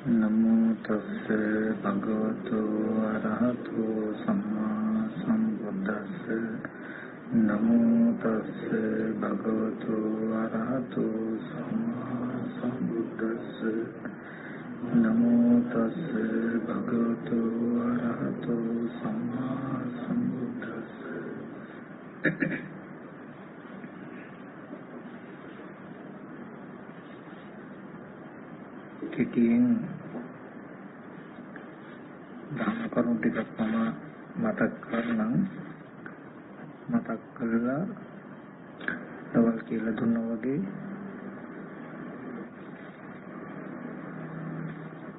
नमो तस्से भगवतो अरहतो सम्मा सम्बुद्दस्से नमो तस्से भगवतो अरहतो सम्मा सम्बुद्दस्से नमो तस्से भगवतो अरहतो सम्मा सम्बुद्दस्से කෙටියෙන් ධර්ම කරුණු ටිකක් මම මතක් කරනම් මතක් කරලා තවල් කියලා දුන්නා වගේ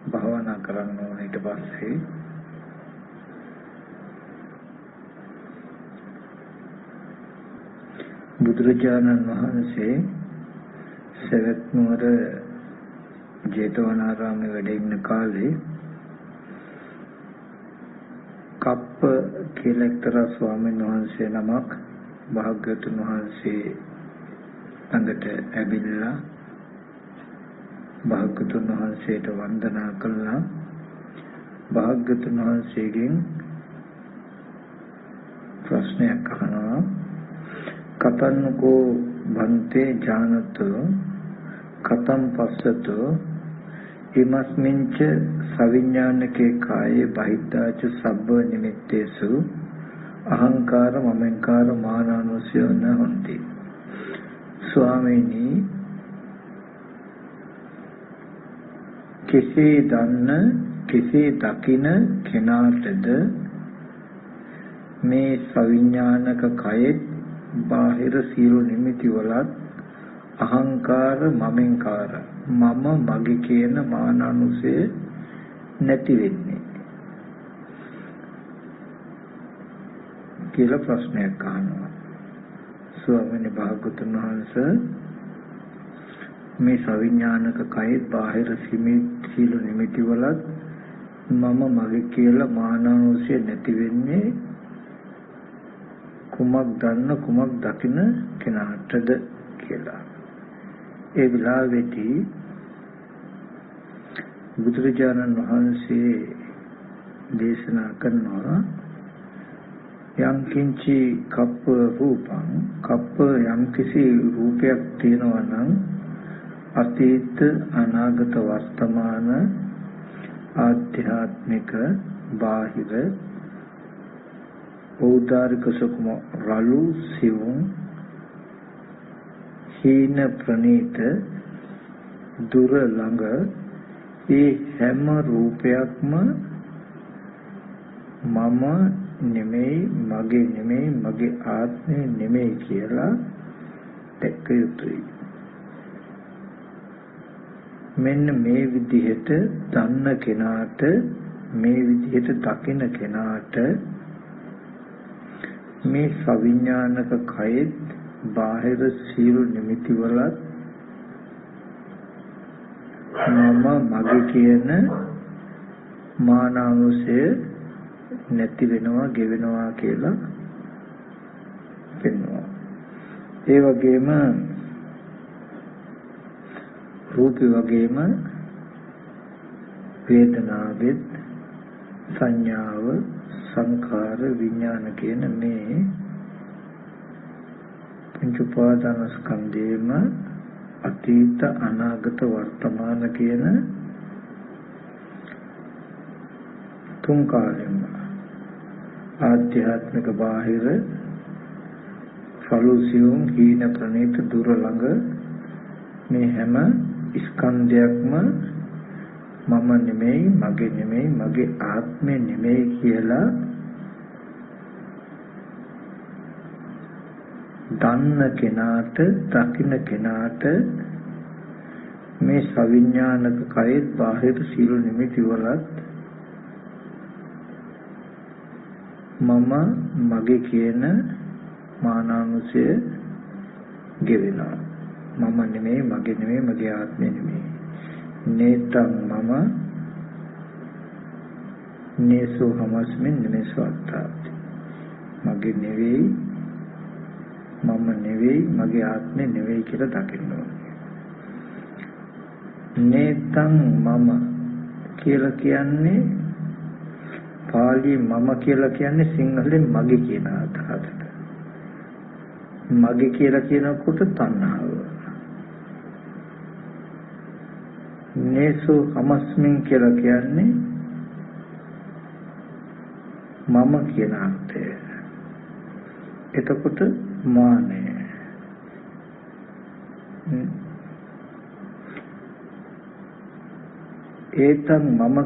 භාවනා කරන්න ඕන. ඊට පස්සේ බුදුරජාණන් වහන්සේ සවැත් නුවර ජේතවනාරාමේ වැඩ ඉන්න කාලේ කප්ප කියලා එක්තරා ස්වාමීන් වහන්සේ නමක් භාග්‍යවතුන් වහන්සේ ළඟට ඇවිල්ලා භාග්‍යවතුන් වහන්සේට වන්දනා කළා. භාග්‍යවතුන් වහන්සේගෙන් ප්‍රශ්නයක් අහනවා. කතන්නකෝ භන්තේ ඥානතෝ කතම් පස්සතෝ ඉමස්මින්ච සවිඥානිකේ කායේ බහිද්ධාච සබ්බ නිමිත්තේසු අහංකාර මමංකාර මානානුසය නහොಂತಿ. ස්වාමීනි, කෙසේ දන්න කෙසේ දකින කෙනාටද මේ සවිඥානික කයෙත් බාහිර සියලු නිමිති වලත් අහංකාර මමෙන්කාර මම මගේ කියන මානානුසය නැති වෙන්නේ කියලා ප්‍රශ්නයක් අහනවා. ස්වාමීන් වහන්සේ මේ සවිඥානික කයෙත් බාහිර සියලු නිමිති වලත් මම මගේ කියලා මානානුසය නැති වෙන්නේ කුමක් දන්න කුමක් දකින කෙනාටද කියලා. ඒ විලාවේදී බුදුරජාණන් වහන්සේ දේශනා කරනවා යම් කිංචි කප්ප රූපං කප්ප යම් කිසි රූපයක් තියෙනවා නම් අතීත අනාගත වර්තමාන ආධ්‍යාත්මික බාහිර ඖදාරික සුකුම රළු සිවුම් හීන ප්‍රනීත දුර ළඟ ඒ හැම රූපයක්ම මම නෙමෙයි මගේ නෙමෙයි මගේ ආත්මය නෙමෙයි කියලා දැක්ක යුතුයි. මෙන්න මේ විදිහට දන්න කෙනාට මේ විදිහට දකින කෙනාට මේ සවිඥානික කයෙත් බාහිර සියලු නිමිති වලත් මම මගේ කියන මානානුසය නැති වෙනවා ගෙවෙනවා කියලා පෙන්වනවා. ඒ වගේම රූපේ වගේම වේදනාවෙත් සංඥාව සංඛාර විඥාන කියන මේ පංච උපාදාන ස්කන්ධේම අතීත අනාගත වර්තමාන කියන තුන් කාලෙම ආධ්‍යාත්මික බාහිර ෆලුසියුම් හීන ප්‍රණීත දුර ළඟ මේ හැම ස්කන්ධයක්ම මම නෙමෙයි මගේ නෙමෙයි මගේ ආත්මය නෙමෙයි කියලා දන්න කෙනාට දකින්න කෙනාට මේ සවිඥානික කයෙත් බාහිර සියලු නිමිති වලත් මම මගේ කියන මානානුසය ගෙවෙනවා. මම නෙමෙයි මගේ නෙමෙයි මගේ ආත්මය නෙමෙයි. නේතං මම නේසෝ හමස්මින් නමේසෝ අත්තාති. මගේ නෙවෙයි මම නෙවෙයි මගේ ආත්මය නෙවෙයි කියලා දකින්න ඕනේ. නේතං මම කියලා කියන්නේ පාලි මම කියලා කියන්නේ සිංහලෙන් මගේ කියන අදහසට. මගේ කියලා කියනකොට තණ්හාව. නේසෝ හමස්මින් කියලා කියන්නේ මම කියන අර්ථය. එතකොට මානය. ඒතම් මම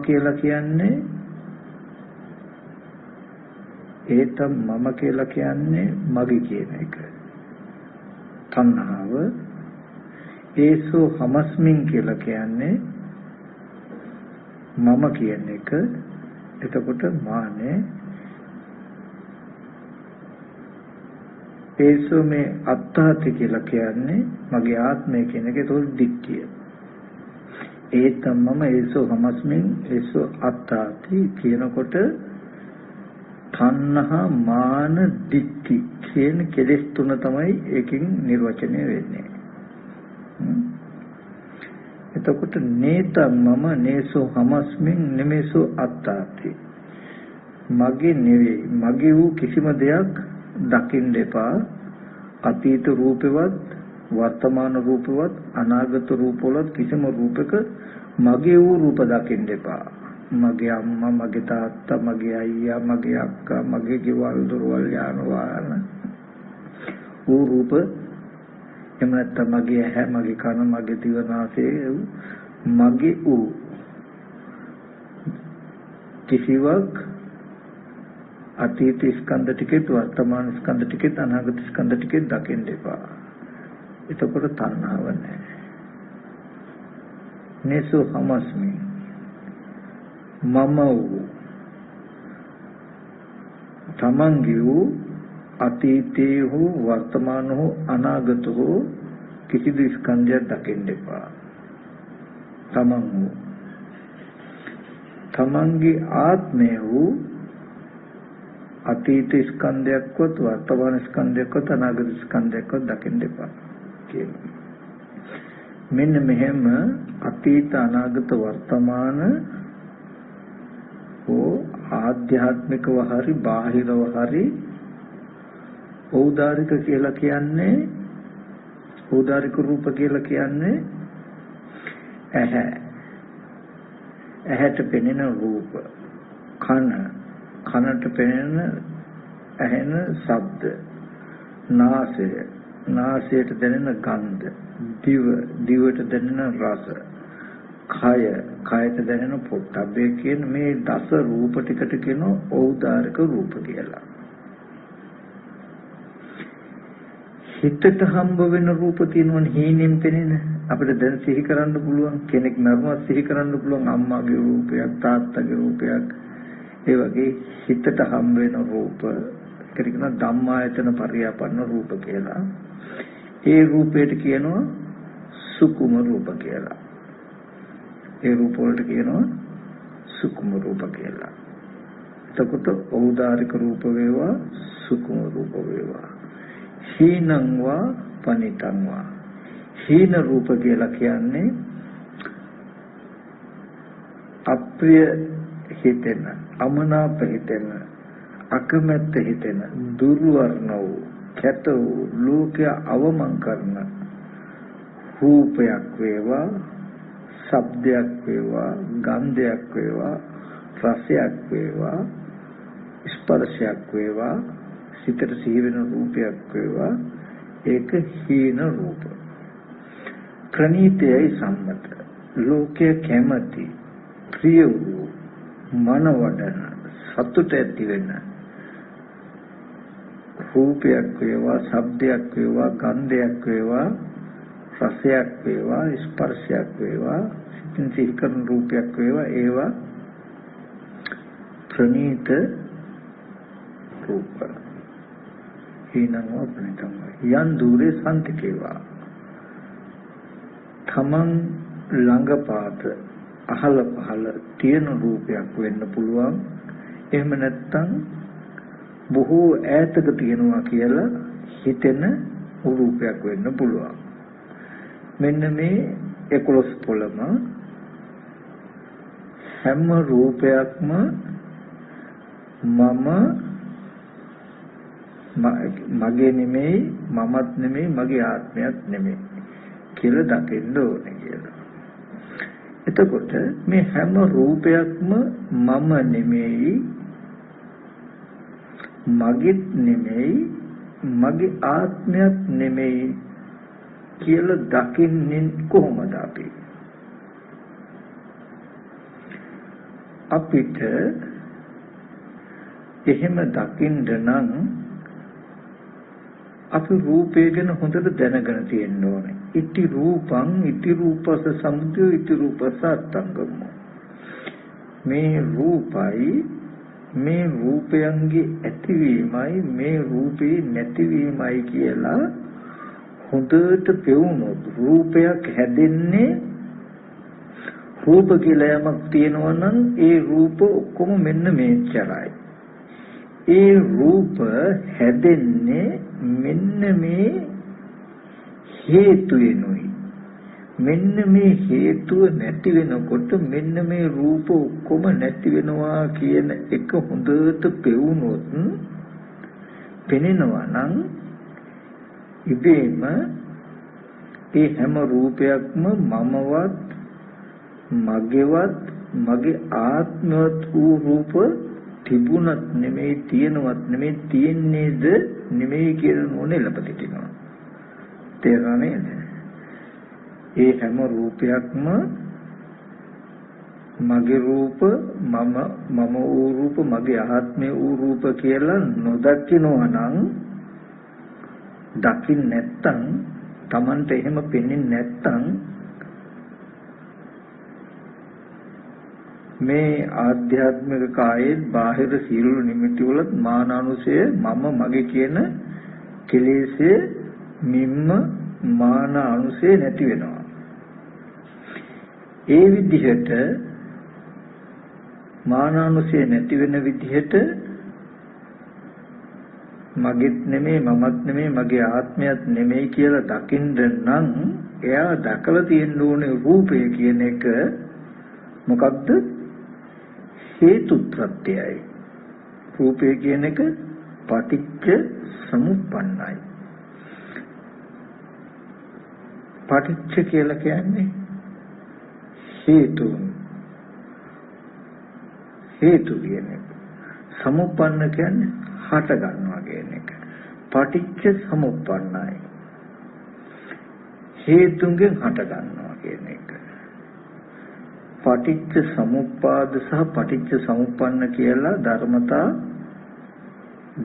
කියලා කියන්නේ මගේ කියන එක. තණ්හාව. ඒසෝ හමස්මින් කියලා කියන්නේ මම කියන එක. එතකොට මානෙ. ඒසෝ මේ අත්තාති කියලා කියන්නේ මගේ ආත්මය කියන එක. ඒතකොට දික්කිය. ඒතම් මම ඒසෝ හමස්මින් ඒසෝ අත්තාති කියනකොට තණ්හා මාන දික්ටි කියන කෙලෙස් තුන තමයි ඒකෙන් නිර්වචනය වෙන්නේ. එතකොට නේතම් මම නේසෝ හමස්මින් නෙමෙසෝ අත්තාති. මගේ නෙවෙයි මගේ වූ කිසිම දෙයක් දකින්න එපා. අතීත රූපෙවත් වර්තමාන රූපෙවත් අනාගත රූපවලත් කිසිම රූපයක මගේ වූ රූප දකින්න එපා. මගේ අම්මා මගේ තාත්තා මගේ අයියා මගේ අක්කා මගේ ගෙවල් දොරවල් යාන වාහන වූ රූප එහෙම නැත්නම් මගේ ඇහැ මගේ කන මගේ දිව නාසය මගේ වූ කිසිවක් අතීත ස්කන්ධ ටිකේ වර්තමාන ස්කන්ධ ටිකේ අනාගත ස්කන්ධ ටිකේ දකින්න එපා. එතකොට තණ්හාව නැහැ. නේසෝ හමස්මි මම වූ තමන්ගේ වූ අතීතේ හෝ වර්තමාන හෝ අනාගත හෝ කිසිදු ස්කන්ධයක් දකින්න එපා. තමන් වූ තමන්ගේ ආත්මය වූ අතීත ස්කන්ධයක්වත් වර්තමාන ස්කන්ධයක්වත් අනාගත ස්කන්ධයක්වත් දකින්න එපා කියනවා. මෙන්න මෙහෙම අතීත අනාගත වර්තමාන ඕ ආධ්‍යාත්මිකව හරි බාහිරව හරි ඖදාරික කියලා කියන්නේ ඖදාරික රූප කියලා කියන්නේ ඇහැට පෙනෙන රූප, කනට පෙනෙන ඇහෙන ශබ්ද, නාසයට දැනෙන ගන්ධ, දිවට දැනෙන රස, කයට දැනෙන පොට්ටබ්බේ කියන මේ දස රූප ටිකට කියන ඖදාරික රූප කියලා. හිතට හම්බ වෙන රූප තියෙනවනේ හීනෙන් පෙනෙන අපිට දැන් සිහි කරන්න පුළුවන් කෙනෙක් නරුවක් සිහි කරන්න පුළුවන් අම්මාගේ රූපයක් තාත්තගේ රූපයක් ඒ වගේ හිතට හම්බ වෙන රූප ඒකට කියනවා ධම්මායතන පරියාපන්න රූප කියලා. ඒ රූපයට කියනවා සුකුම රූප කියලා. ඒ රූප වලට කියනවා සුකුම රූප කියලා. එතකොට ඖදාරික රූප වේවා සුකුම රූප වේවා හීනං වා පනිතං වා. හීන රූප කියලා කියන්නේ අප්‍රිය හිතෙන, අමනාප හිතෙන, අකමැත්ත හිතෙන, දුර්වර්ණ වූ, කැත වූ, ලෝකය අවමන් කරන රූපයක් වේවා, ශබ්දයක් වේවා, ගන්ධයක් වේවා, රසයක් වේවා, ස්පර්ශයක් වේවා, සිතට සිහි වෙන රූපයක් වේවා, ඒක හීන රූප. ප්‍රණීතයයි සම්මත, ලෝකයේ කැමැති, ප්‍රිය වූ, මනවඩන, සතුට ඇති වෙන රූපයක් වේවා, ශබ්දයක් වේවා, ගන්ධයක් වේවා, රසයක් වේවා, ස්පර්ශයක් වේවා, සිතින් සිහි කරන රූපයක් වේවා, ඒවා ප්‍රණීත රූප. හීනං වා ප්‍රණීතං යන් දුරේ සම්තිකේවා. තමන් ළඟපාත අහල පහල තියෙන රූපයක් වෙන්න පුළුවන්. එහෙම නැත්නම් බොහෝ ඈතක තියෙනවා කියලා හිතෙන රූපයක් වෙන්න පුළුවන්. මෙන්න මේ 11 පොළම හැම රූපයක්ම මගේ නෙමෙයි, මමත් නෙමෙයි, මගේ ආත්මයක් නෙමෙයි කියලා දකින්න ඕනේ කියලා. එතකොට මේ හැම රූපයක්ම මම නෙමෙයි, මගේත් නෙමෙයි, මගේ ආත්මයක් නෙමෙයි කියලා දකින්නේ කොහොමද අපි? අපිට එහෙම දකින්න නම් අපි රූපය ගැන හොඳට දැනගෙන තියෙන්න ඕනේ. ඉති රූපං ඉති රූපස සමුදය ඉති රූපස අත්ංගම. මේ රූපයි, මේ රූපයන්ගේ ඇතිවීමයි, මේ රූපේ නැතිවීමයි කියලා හොඳට පෙවුනොත් රූපයක් හැදෙන්නේ, රූප කියලා යමක් තියෙනවා නම් ඒ රූප ඔක්කොම මෙන්න මේච්චරයි. ඒ රූප හැදෙන්නේ මෙන්න මේ හේතු වෙනුයි. මෙන්න මේ හේතුව නැති වෙනකොට මෙන්න මේ රූප ඔක්කොම නැති වෙනවා කියන එක හොඳට පෙවුනොත් පෙනෙනවා නම් ඉබේම ඒ හැම රූපයක්ම මමවත්, මගේවත්, මගේ ආත්මවත් වූ රූප තිබුණත් නෙමෙයි, තියෙනවත් නෙමෙයි, තියෙන්නේද නෙමෙයි කියලා නෝනේ ලපතිනවා. තේරෙන්නේ නේද? ඒ හැම රූපයක්ම මගේ රූප, මම වූ රූප, මගේ ආත්මය වූ රූප කියලා නොදකිනවා නම්, දකින්න නැත්තම්, Tamanට එහෙම පෙනෙන්නේ නැත්තම් මේ ආධ්‍යාත්මික කායේ බාහිර සියලු නිමිති වලත් මානානුසය මම මගේ කියන කෙලෙස්ය මිම්ම මානානුසය නැති වෙනවා. ඒ විදිහට මානානුසය නැති වෙන විදිහට මගෙත් නෙමෙයි, මමත් නෙමෙයි, මගේ ආත්මයත් නෙමෙයි කියලා දකින්න නම් එයා දැකලා තියෙන්න ඕනේ රූපය කියන එක මොකක්ද? හේතු ප්‍රත්‍යයයි. රූපය කියන එක පටිච්ච සමුප්පන්නයි. පටිච්ච කියලා කියන්නේ හේතු කියන එක. සමුප්පන්න කියන්නේ හට ගන්නවා කියන එක. පටිච්ච සමුප්පන්නයි. හේතුන්ගෙන් හට ගන්නවා කියන එක. පටිච්ච සමුප්පාද සහ පටිච්ච සමුප්පන්න කියලා ධර්මතා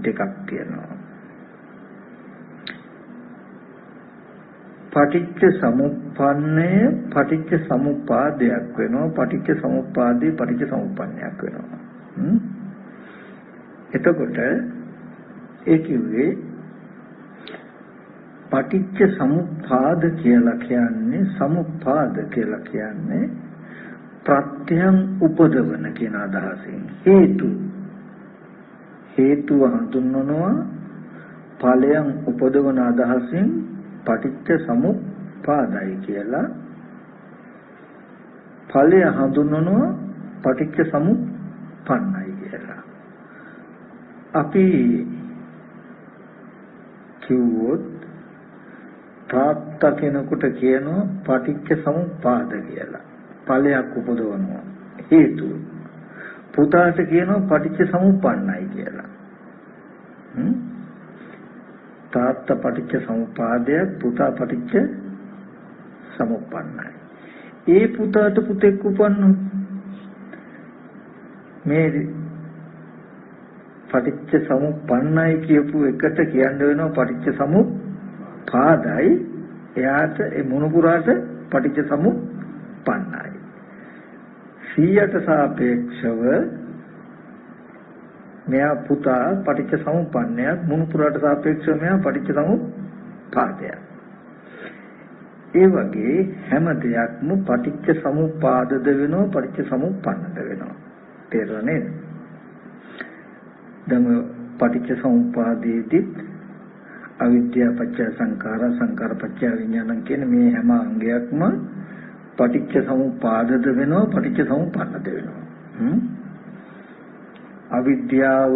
දෙකක් තියෙනවා. පටිච්ච සමුප්පන්නය පටිච්ච සමුප්පාදයක් වෙනවා. පටිච්ච සමුප්පාදේ පටිච්ච සමුප්පන්නයක් වෙනවා. එතකොට ඒ කිව්වේ පටිච්ච සමුප්පාද කියලා කියන්නේ, සමුප්පාද කියලා කියන්නේ ප්‍රත්‍යයන් උපදවන කියන අදහසින් හේතුව හඳුන්වනවා. ඵලයන් උපදවන අදහසින් පටිච්ච සමුප්පාදයි කියලා. ඵලය හඳුන්වනවා පටිච්ච සමුප්පන්නයි කියලා. අපි කිව්වොත් තාත්තා කෙනෙකුට කියනවා පටිච්ච සමුප්පාද කියලා. ඵලයක් උපදවනවා හේතුව. පුතාට කියනවා පටිච්ච සමුප්පන්නයි කියලා. තාත්තා පටිච්ච සමුප්පාදයක්, පුතා පටිච්ච සමුප්පන්නයි. ඒ පුතාට පුතෙක් උපන්නොත් මේ පටිච්ච සමුප්පන්නයි කියපු එකට කියන්න වෙනවා පටිච්ච සමුප්පාදයි. එයාට ඒ මොනුපුරාට පටිච්ච සමුප්පන්නයි. 100ට සාපේක්ෂව මෙයා පුතා පටිච්ච සමුප්පන්නයක්, මොනුපුරාට සාපේක්ෂව මෙයා පටිච්ච සමුප්පාදයක්. ඒ වගේ හැම දෙයක්ම පටිච්ච සමුප්පාදද වෙනවා, පටිච්ච සමුප්පන්නද වෙනවා. තේරුණා නේද? දැන් පටිච්ච සමුප්පාදයේදී අවිද්‍යාව පත්‍ය සංඛාර, සංඛාර පත්‍ය විඥාන කියන මේ හැම අංගයක්ම පටිච්ච සමුප්පාදද වෙනවා, පටිච්ච සමුප්පන්නද වෙනවා. අවිද්‍යාව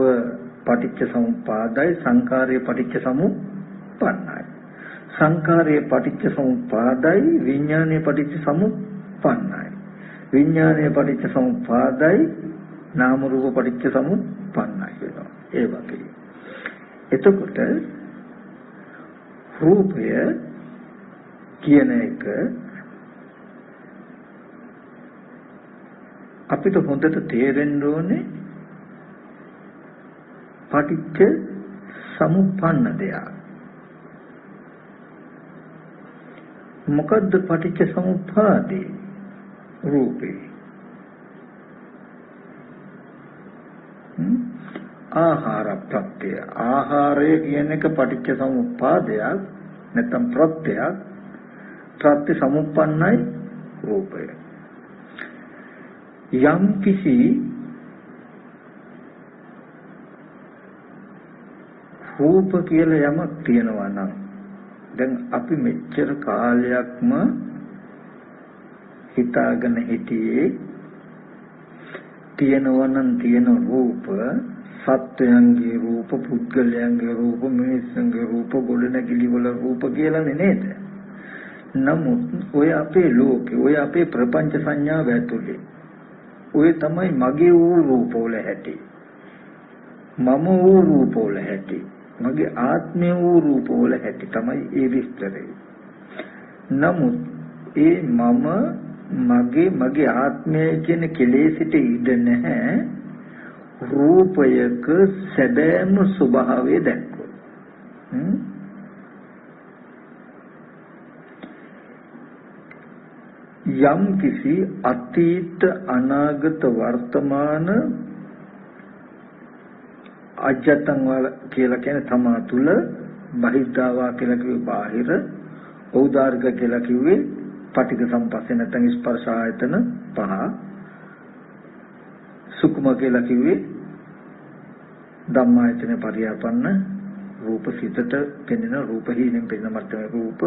පටිච්ච සමුප්පාදයි සංඛාරය පටිච්ච සමුප්පන්නයි. සංඛාරය පටිච්ච සමුප්පාදයි විඥානය පටිච්ච සමුප්පන්නයි. විඥානය පටිච්ච සමුප්පාදයි නාම රූප පටිච්ච සමුප්පන්නයි වෙනවා. ඒ වගේ. එතකොට රූපය කියන එක අපිට හොඳට තේරෙන්න ඕනේ පටිච්ච සමුප්පන්න දෙයක්. මොකද්ද පටිච්ච සමුප්පාදේ? රූපේ. ආහාර ප්‍රත්‍ය. ආහාරය කියන එක පටිච්ච සමුප්පාදයක් නැත්නම් ප්‍රත්‍යක්. ප්‍රත්‍ය සමුප්පන්නයි රූපය. යම් කිසි රූප කියලා යමක් තියෙනවා නම් දැන් අපි මෙච්චර කාලයක්ම හිතාගෙන හිටියේ තියෙනවා නම් තියෙන රූප සත්වයන්ගේ රූප පුද්ගලයන්ගේ රූප මිනිස්සුන්ගේ රූප ගොඩනැගිලි වල රූප කියලානේ නේද? නමුත් ඔය අපේ ලෝකේ ඔය අපේ ප්‍රපංච සංඥාව ඇතුලේ ඔය තමයි මගේ වූ රූපවල ඇති. මම වූ රූපවල ඇති. මගේ ආත්මය වූ රූපවල ඇති තමයි ඒ විස්තරය. නමුත් ඒ මගේ ආත්මය කියන කෙලෙසිට ඉඩ නැහැ. රූපයක සැබෑම ස්වභාවය දැක්කොත්. යම් කිසි අතීත අනාගත වර්තමාන අජත්තං කියලා කියන තමා තුල බහිද්ධාවා කියලා කිව්වේ බාහිර ඖදාර්ග කියලා කිව්වේ පටික සම්පස්සේ නැත්නම් ස්පර්ශ ආයතන පහ සුකුම කියලා කිව්වේ ධම්මායතන පරියාපන්න රූප සිතට පෙනෙන රූප හීනෙන් පෙනෙන මට්ටමේ රූප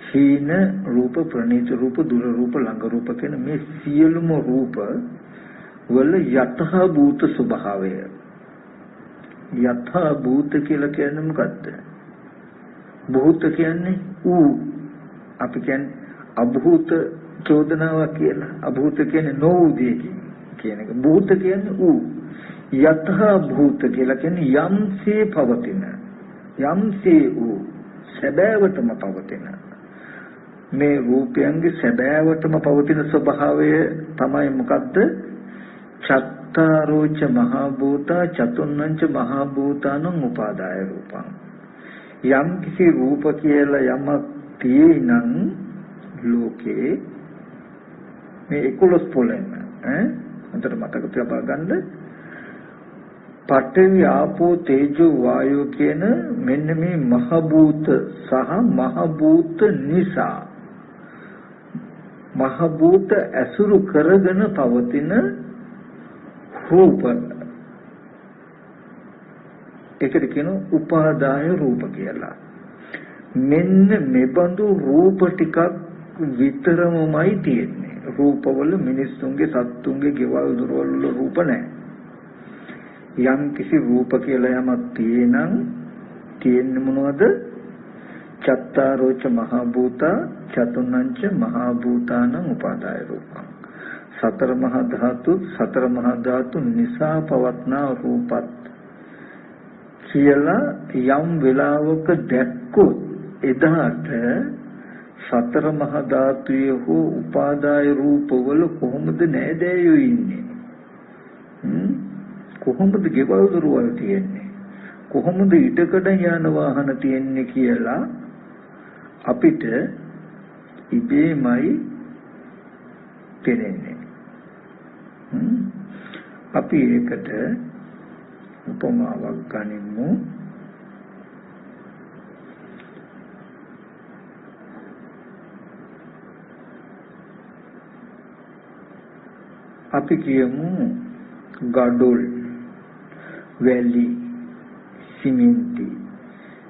හීන රූප ප්‍රණීත රූප දුර රූප ළඟ රූප කියන මේ සියලුම රූප වල යතහ භූත ස්වභාවය යථා භූත කියලා කියන්නේ මොකද්ද? භූත කියන්නේ ඌ. අපි කියන්නේ අභූත චෝදනාවක් කියලා. අභූත කියන්නේ නොවූ දෙයක් කියන එක. භූත කියන්නේ ඌ. යථා භූත කියලා කියන්නේ යම්සේ පවතින. යම්සේ ඌ සැබෑවටම පවතින. මේ රූපයන්ගේ සැබෑවටම පවතින ස්වභාවය තමයි මොකද්ද? චත්තාරෝච මහා භූතා චතුන්නංච මහා භූතානං උපාදාය රූපං. යම් කිසි රූප කියලා යමක් තියෙනං ලෝකේ මේ 11 පොළෙන් අන්තර මතක තියාපා ගන්න පඨවි ආපෝ තේජෝ වායෝ කියන මෙන්න මේ මහ භූත සහ මහ භූත නිසා මහ භූත ඇසුරු කරගෙන පවතින රූප ඒකට කියන උපාදාය රූප කියලා. මෙන්න මෙබඳු රූප ටිකක් විතරමයි තියෙන්නේ. රූපවල මිනිස්සුන්ගේ සත්තුන්ගේ ගෙවල් දොරවල් වල රූප නැහැ. යම් කිසි රූප කියලා යමක් තියෙන්නේ මොනවද? චත්තාරෝච මහා භූතා චතුන්නංච මහා භූතානං උපාදාය රූපං. සතර මහා ධාතු නිසා පවත්නා රූපත් කියලා යම් වෙලාවක දැක්කොත් එදාට සතර මහා ධාතුයේ හෝ උපාදාය රූපවල කොහොමද නෑදෑයෝ ඉන්නේ? කොහොමද ගෙවල් දොරවල් තියෙන්නේ? කොහොමද ඉඩකඩ යාන වාහන තියෙන්නේ කියලා අපිට ඉබේමයි තේරෙන්නේ. අපි ඒකට උපමාවක් ගනිමු. අපි කියමු ගඩොල් වැලි සිමෙන්ති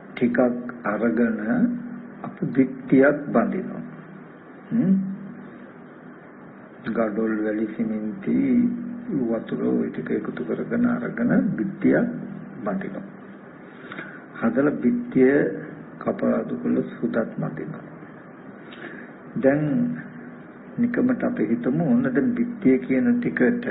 ටිකක් අරගෙන අප දික්තියක් බඳිනවා. ගඩොල් වැලි සිමෙන්ති වතුර ওই ටික එකතු කරගෙන අරගෙන බිත්තිය බඳිනවා. හදලා බිත්තිය කපලාදු කළ සුදත් බඳිනවා. දැන් නිකමට අපි හිතමු ඕන දැන් බිත්තිය කියන ටිකට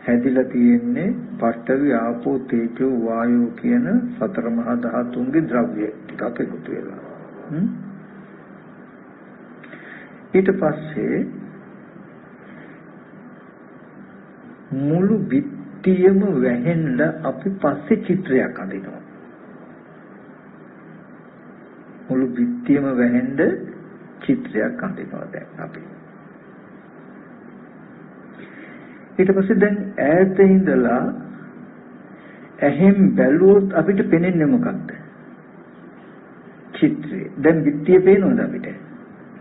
හැදිලා තියෙන්නේ පඨවි ආපෝ තේජෝ වායෝ කියන සතර මහා ධාතුන්ගේ ද්‍රව්‍ය ටික එකතු වෙලා. ඊට පස්සේ මුළු බිත්තියම වැහෙන්න අපි පස්සේ චිත්‍රයක් අඳිනවා. මුළු බිත්තියම වැහෙන්න චිත්‍රයක් අඳිනවා දැන් අපි. ඊට පස්සේ දැන් ඈත ඉඳලා ඇහෙන් බැලුවොත් අපිට පේන්නේ මොකක්ද? චිත්‍රය. දැන් බිත්තිය පේනවද අපිට?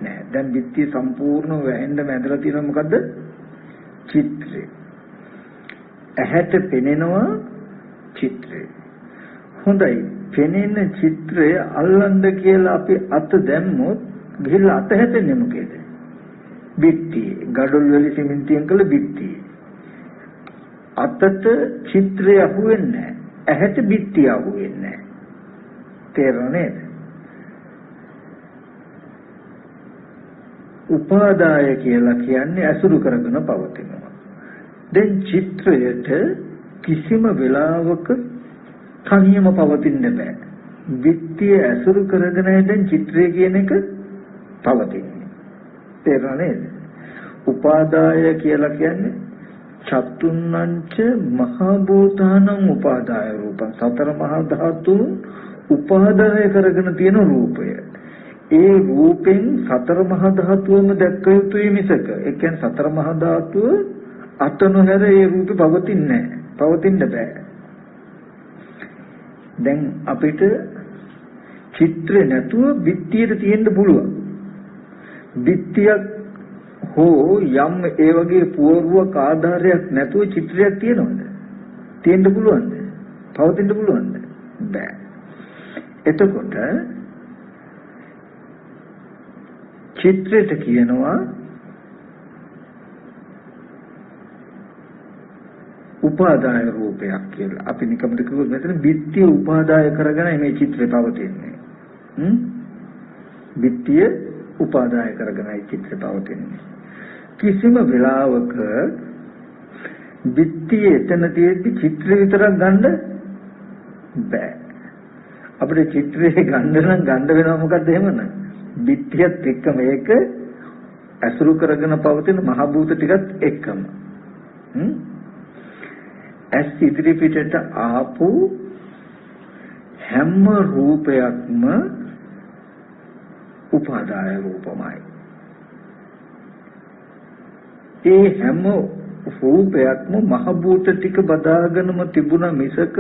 නෑ. දැන් බිත්තිය සම්පූර්ණව වැහෙන්න මැදලා තියෙනවා මොකද්ද? චිත්‍රය. ඇහැට පෙනෙනවා චිත්‍රය. හොඳයි. පෙනෙන චිත්‍රය අල්ලන්න කියලා අපි අත දැම්මොත් ගිහිල්ලා අත හැපෙන්නේ මොකේද? බිත්තිය. ගඩොල් වල සිමෙන්තියෙන් කළ බිත්තිය. අතට චිත්‍රය අහුවෙන්නේ නැහැ. ඇහැට බිත්තිය අහුවෙන්නේ නැහැ. තේරුණේ? උපාදාය කියලා කියන්නේ අසුරු කරගෙන පවතිනවා. දැන් චිත්‍රයට කිසිම වෙලාවක තනියම පවතින්න බෑ. බිත්තිය අසුරු කරගෙන දැන් චිත්‍රය කියන එක පවතින්නේ. තේරුණාද? උපාදාය කියලා කියන්නේ චතුන්නංච මහා භූතානං උපාදාය රූපං. සතර මහා ධාතුන් උපාදාය කරගෙන තියෙන රූපය. ඒ රූපෙන් සතර මහා ධාතුවම දැක්ක යුතුයි මිසක ඒ කියන්නේ සතර මහා ධාතුව අත නොහැර ඒ රූපේ පවතින්නේ නැහැ. පවතින්න බෑ. දැන් අපිට චිත්‍රේ නැතුව බිත්තියට තියෙන්න පුළුවන්. බිත්තියක් හෝ යම් ඒ වගේ පුවරුවක් ආධාරයක් නැතුව චිත්‍රයක් තියෙනවද? තියෙන්න පුළුවන්ද? පවතින්න පුළුවන්ද? බෑ. එතකොට චිත්‍රයට කියනවා උපාදාය රූපයක් කියලා. අපි නිකම්ද කිව්වොත් මෙතන බිත්තිය උපාදාය කරගෙන මේ චිත්‍රය පවතින්නේ. බිත්තිය උපාදාය කරගෙනයි චිත්‍රය පවතින්නේ. කිසිම වෙලාවක බිත්තිය එතන තියෙද්දි චිත්‍රය විතරක් ගන්න බෑ. අපිට චිත්‍රය ගන්න නම් ගන්න වෙනවා මොකද්ද එහෙමනම්? බිත්තියත් එක්ක මේක අසුරු කරගෙන පවතින මහ භූත ටිකත් එක්කම. ඇස් ඉදිරි පිටට ආපු හැම රූපයක්ම උපාදාය රූපමයි. ඒ හැම රූපයක්ම මහ භූත ටික බදාගෙනම තිබුණා මිසක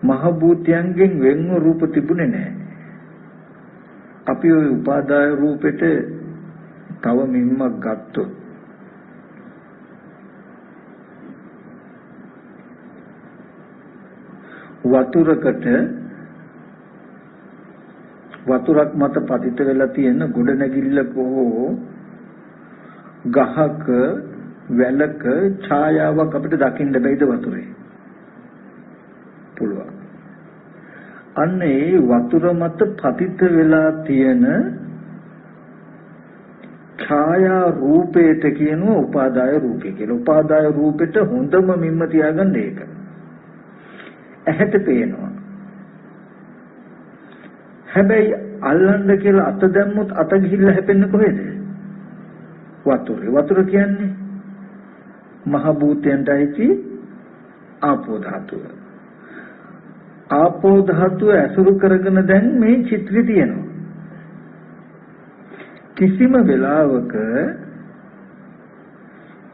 මහ භූතයන්ගෙන් වෙන්ව රූප තිබුණේ නැහැ. අපි ওই උපාදාය රූපෙට තව මිම්මක් ගත්තොත් වතුරක් මත පතිත වෙලා තියෙන ගොඩනැගිල්ලක හෝ ගහක වැලක ඡායාවක් අපිට දකින්න බැයිද වතුරේ? පුළුවන්. අන්න ඒ වතුර මත පතිත වෙලා තියෙන ඡායා රූපයට කියනවා උපාදාය රූපය කියලා. උපාදාය රූපෙට හොඳම මිම්ම තියාගන්න ඒක. ඇහැට පේනවා. හැබැයි අල්ලන්න කියලා අත දැම්මොත් අත ගිහිල්ලා හැපෙන්නේ කොහෙද? වතුරේ. වතුර කියන්නේ මහ භූතයන්ටයි ආපෝ ධාතුව. ආපෝ ධාතුව ඇසුරු කරගෙන දැන් මේ චිත්‍රය තියෙනවා.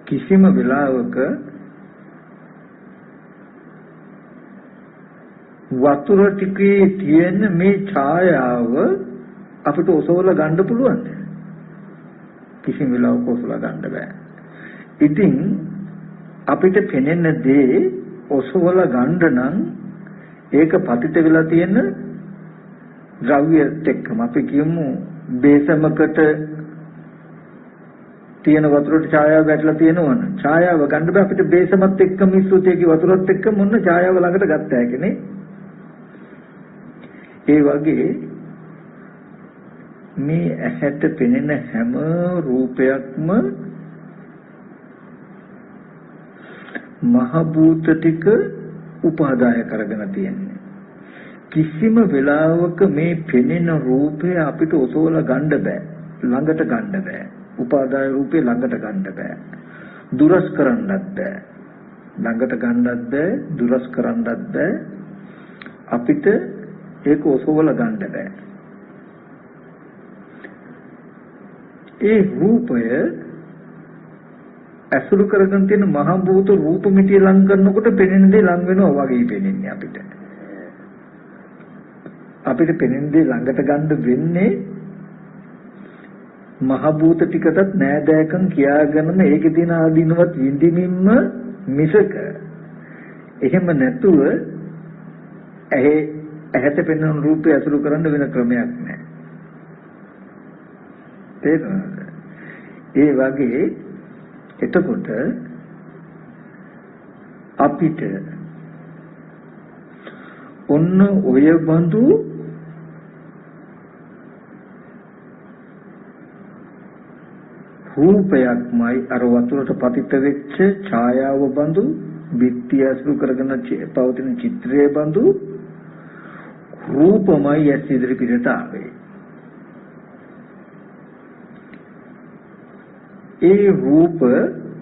කිසිම වෙලාවක වතුර ටිකේ තියෙන මේ ඡායාව අපිට ඔසවලා ගන්න පුළුවන්ද? කිසිම වෙලාවක ඔසවලා ගන්න බෑ. ඉතින් අපිට පෙනෙන දේ ඔසවලා ගන්න නම් ඒක පතිත වෙලා තියෙන ද්‍රව්‍යත් එක්කම අපි කියමු බේසමකට තියෙන වතුරට ඡායාව වැටලා තියෙනවනේ. ඡායාව ගන්න බෑ අපිට බේසමත් එක්ක මිස්සුතේකේ වතුරත් එක්ක මොන්න ඡායාව ළඟට ගත්ත හැකිනේ. ඒ වගේ මේ ඇහැට පෙනෙන හැම රූපයක්ම මහ භූත ටික උපාදාය කරගෙන තියෙන්නේ. කිසිම වෙලාවක මේ පෙනෙන රූපය අපිට ඔසවලා ගන්න බෑ. ළඟට ගන්න බෑ. උපාදාය රූපේ ළඟට ගන්න බෑ. දුරස් කරන්නත් බෑ. ළඟට ගන්නත් බෑ, දුරස් කරන්නත් බෑ. අපිට ඒක ඔසවලා ගන්න බෑ. ඒ රූපය අසුරු කරගෙන තියෙන මහ භූත රූප මිටිය ලං කරනකොට පෙනෙන දේ ලං වෙනවා වගේ පෙනෙන්නේ අපිට. අපිට පෙනෙන දේ ළඟට ගන්න වෙන්නේ මහ භූත ටිකටත් නෑදෑකම් කියාගෙනම ඒකේ තියෙන ආදීනවත් විඳින්නින්ම මිසක එහෙම නැතුව ඇහැට පෙනෙන රූපය අසුරු කරන්න වෙන ක්‍රමයක් නෑ. තේරුණාද? ඒ වගේ එතකොට අපිට ඔන්න ඔය බඳු රූපයක්මයි අර වතුරට පතිත වෙච්ච ඡායාව බඳු බිත්තිය අසුරු කරගෙන පවතින චිත්‍රයේ බඳු රූපමයි ඇස් ඉදිරි පිටට ආවේ. ඒ රූප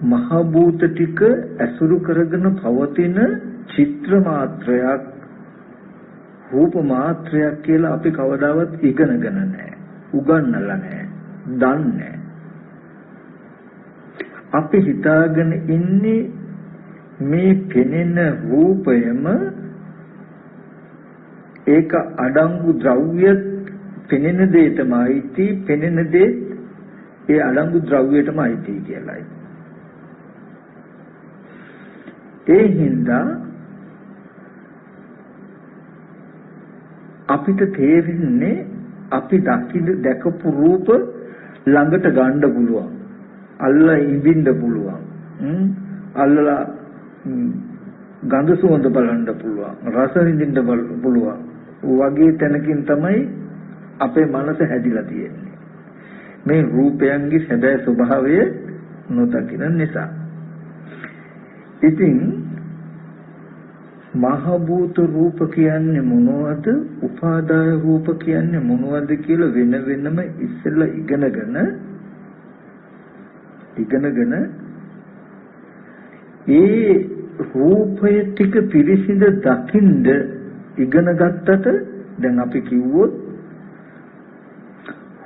මහ භූත ටික අසුරු කරගෙන පවතින චිත්‍ර මාත්‍රයක්, රූප මාත්‍රයක් කියලා අපි කවදාවත් ඉගෙනගෙන නැහැ, උගන්වලා නැහැ, දන්නේ නැහැ. අපි හිතාගෙන ඉන්නේ මේ පෙනෙන රූපයම ඒක අඩංගු ද්‍රව්‍ය පෙනෙන දෙයටමයි පෙනෙන දේ ඒ අඩංගු ද්‍රව්‍යයටමයි කියලායි. ඒ හින්දා අපිට තේරෙන්නේ අපි දැකපු රූප ළඟට ගන්න පුළුවන්. අල්ලා ඉඳින්න පුළුවන්. අල්ලලා ගඳ සුවඳ බලන්න පුළුවන්. රස විඳින්න පුළුවන්. වගේ තැනකින් තමයි අපේ මනස හැදිලා තියෙන්නේ. මේ රූපයන්ගේ සැබෑ ස්වභාවය නොදකින නිසා. ඉතින් මහ භූත රූප කියන්නේ මොනවද? උපාදාය රූප කියන්නේ මොනවද කියලා වෙන වෙනම ඉස්සෙල්ලා ඉගෙනගෙන ඒ රූපය ටික පිරිසිඳ දකින්ද ඉගෙන ගත්තට දැන් අපි කිව්වොත්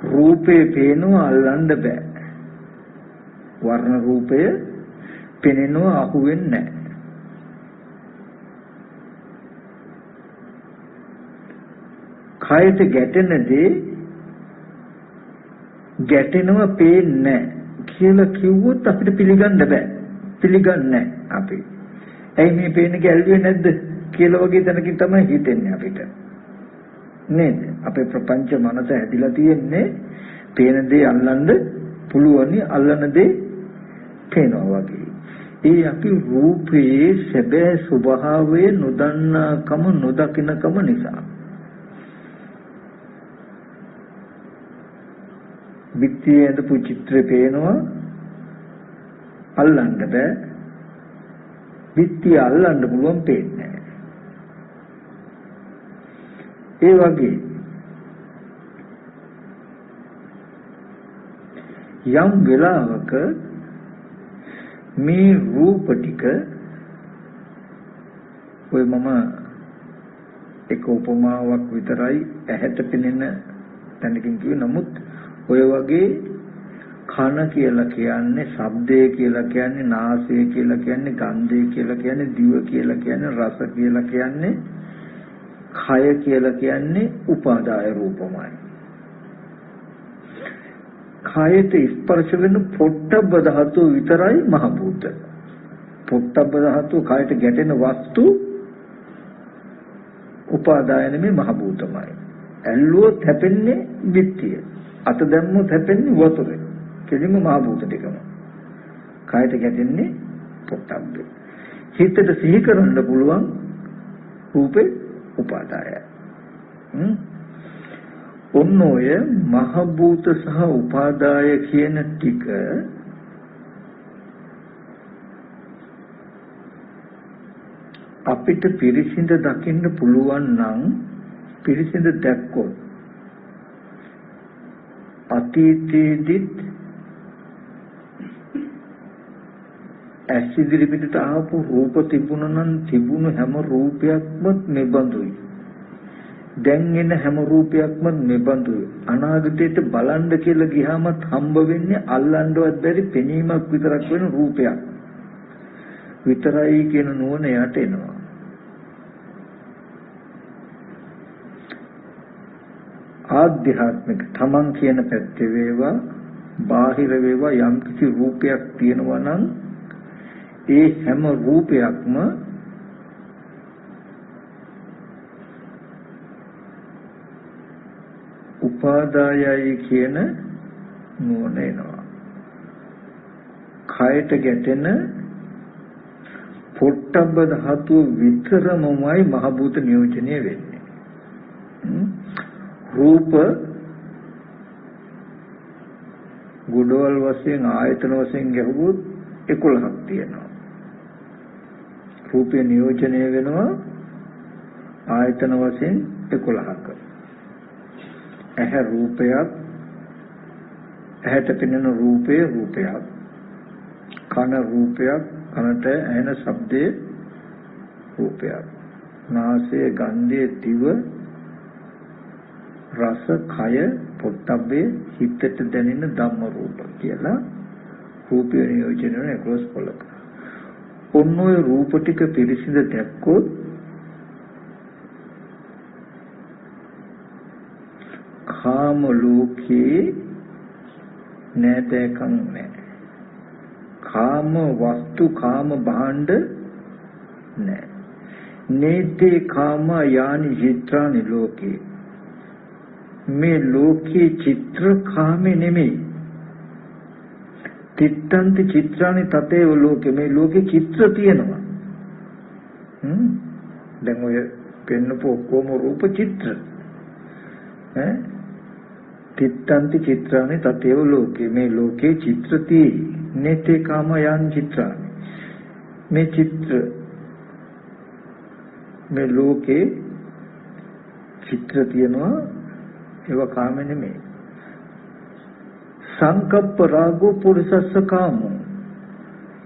රූපේ පේනවා අල්ලන්න බෑ. වර්ණ රූපය පෙනෙනවා අහුවෙන්නේ නැහැ. කයට ගැටෙන දේ ගැටෙනවා පේන්නේ කියලා කිව්වොත් අපිට පිළිගන්න බෑ. පිළිගන්නේ නැහැ අපි. ඇයි මේ පේන්නේ ගැල්ුවේ නැද්ද කියලා වගේ තැනකින් තමයි හිතෙන්නේ අපිට. නේද? අපේ ප්‍රපංච මනස ඇදිලා තියෙන්නේ පේන දේ අල්ලන්න පුළුවනි, අල්ලන දේ පේනවා වගේ. ඒ අපි රූපයේ සැබෑ ස්වභාවය නොදන්නාකම නොදකින්නකම නිසා. බිත්තියේ අඳපු චිත්‍රේ පේනවා අල්ලන්න බෑ. බිත්තිය අල්ලන්න පුළුවන් පේන්නේ නැහැ. ඒ වගේ යම් වෙලාවක මේ රූප ටික ඔය මම එක උපමාවක් විතරයි ඇහැට පෙනෙන තැනකින් කිව්වේ. නමුත් ඔය වගේ කන කියලා කියන්නේ, ශබ්දය කියලා කියන්නේ, නාසය කියලා කියන්නේ, ගන්ධය කියලා කියන්නේ, දිව කියලා කියන්නේ, රස කියලා කියන්නේ, කය කියලා කියන්නේ උපාදාය රූපමයි. කයට ස්පර්ශ වෙන පොට්ටබ්බ ධාතුව විතරයි මහ භූත. පොට්ටබ්බ ධාතුව කයට ගැටෙන වස්තු උපාදාය නෙමෙයි මහ භූතමයි. ඇල්ලුවොත් හැපෙන්නේ බිත්තිය. අත දැම්මොත් හැපෙන්නේ වතුරේ. කෙලින්ම මහ භූත ටිකම. කායට ගැටෙන්නේ පොට්ටබ්බේ. හිතට සිහි කරන්න පුළුවන් රූපේ උපාදායයි. ඔන්න ඔය මහ භූත සහ උපාදාය කියන ටික අපිට පිරිසිඳ දකින්න පුළුවන් නම් පිරිසිඳ දැක්කොත් අතීතයේදීත් ඇසිදිරි පිටට ආපු රූප තිබුණා නම් තිබුණු හැම රූපයක්ම මෙබඳුයි. දැන් එන හැම රූපයක්ම මෙබඳුයි. අනාගතයට බලන්න කියලා ගියාමත් හම්බ වෙන්නේ අල්ලන්නවත් බැරි පෙනීමක් විතරක් වෙන රූපයක් විතරයි කියන නුවණ යට එනවා. ආධ්‍යාත්මික තමන් කියන පැත්තේ වේවා බාහිර වේවා යම් කිසි රූපයක් තියෙනවා නම් ඒ හැම රූපයක්ම උපාදායයි කියන නුවණ එනවා. කයට ගැටෙන පොට්ටබ්බ ධාතුව විතරමයි මහ භූත නියෝජනය වෙන්නේ. රූප ගුඩවල් වශයෙන් ආයතන වශයෙන් ගැහුවොත් 11ක් තියෙනවා. රූපේ නියෝජනය වෙනවා ආයතන වශයෙන් 11ක. ඇහැ රූපයක්, ඇහැට පෙනෙන රූපේ රූපයක්, කන රූපයක්, කනට ඇහෙන ශබ්දේ රූපයක්, නාසය ගන්ධය දිව රස කය පොට්ටබ්බේ හිතට දැනෙන ධම්ම රූප කියලා රූපය නියෝජනය වෙන 11 පොළක. ඔන්න ඔය රූප ටික පිරිසිඳ දැක්කොත් කාම ලෝකේ නැතකම් නැහැ. කාම වස්තු කාම භාණ්ඩ නැහැ. නේතේ කාම යානි චිත්‍රානි ලෝකේ. මේ ලෝකේ චිත්‍ර කාමේ නෙමෙයි. තිත්තන්ති චිත්‍රානි තතේව ලෝකේ. මේ ලෝකේ චිත්‍ර තියෙනවා. දැන් ඔය පෙන්නපු ඔක්කොම රූප චිත්‍ර. තිත්තන්ති චිත්‍රානි තතේව ලෝකේ. මේ ලෝකේ චිත්‍ර තියෙයි. නේතේ කාම යන් චිත්‍රානි. මේ චිත්‍ර මේ ලෝකේ චිත්‍ර තියෙනවා. ඒවා කාම නෙමෙයි. සංකප්ප රාගෝ පුරුෂස්ස කාමෝ.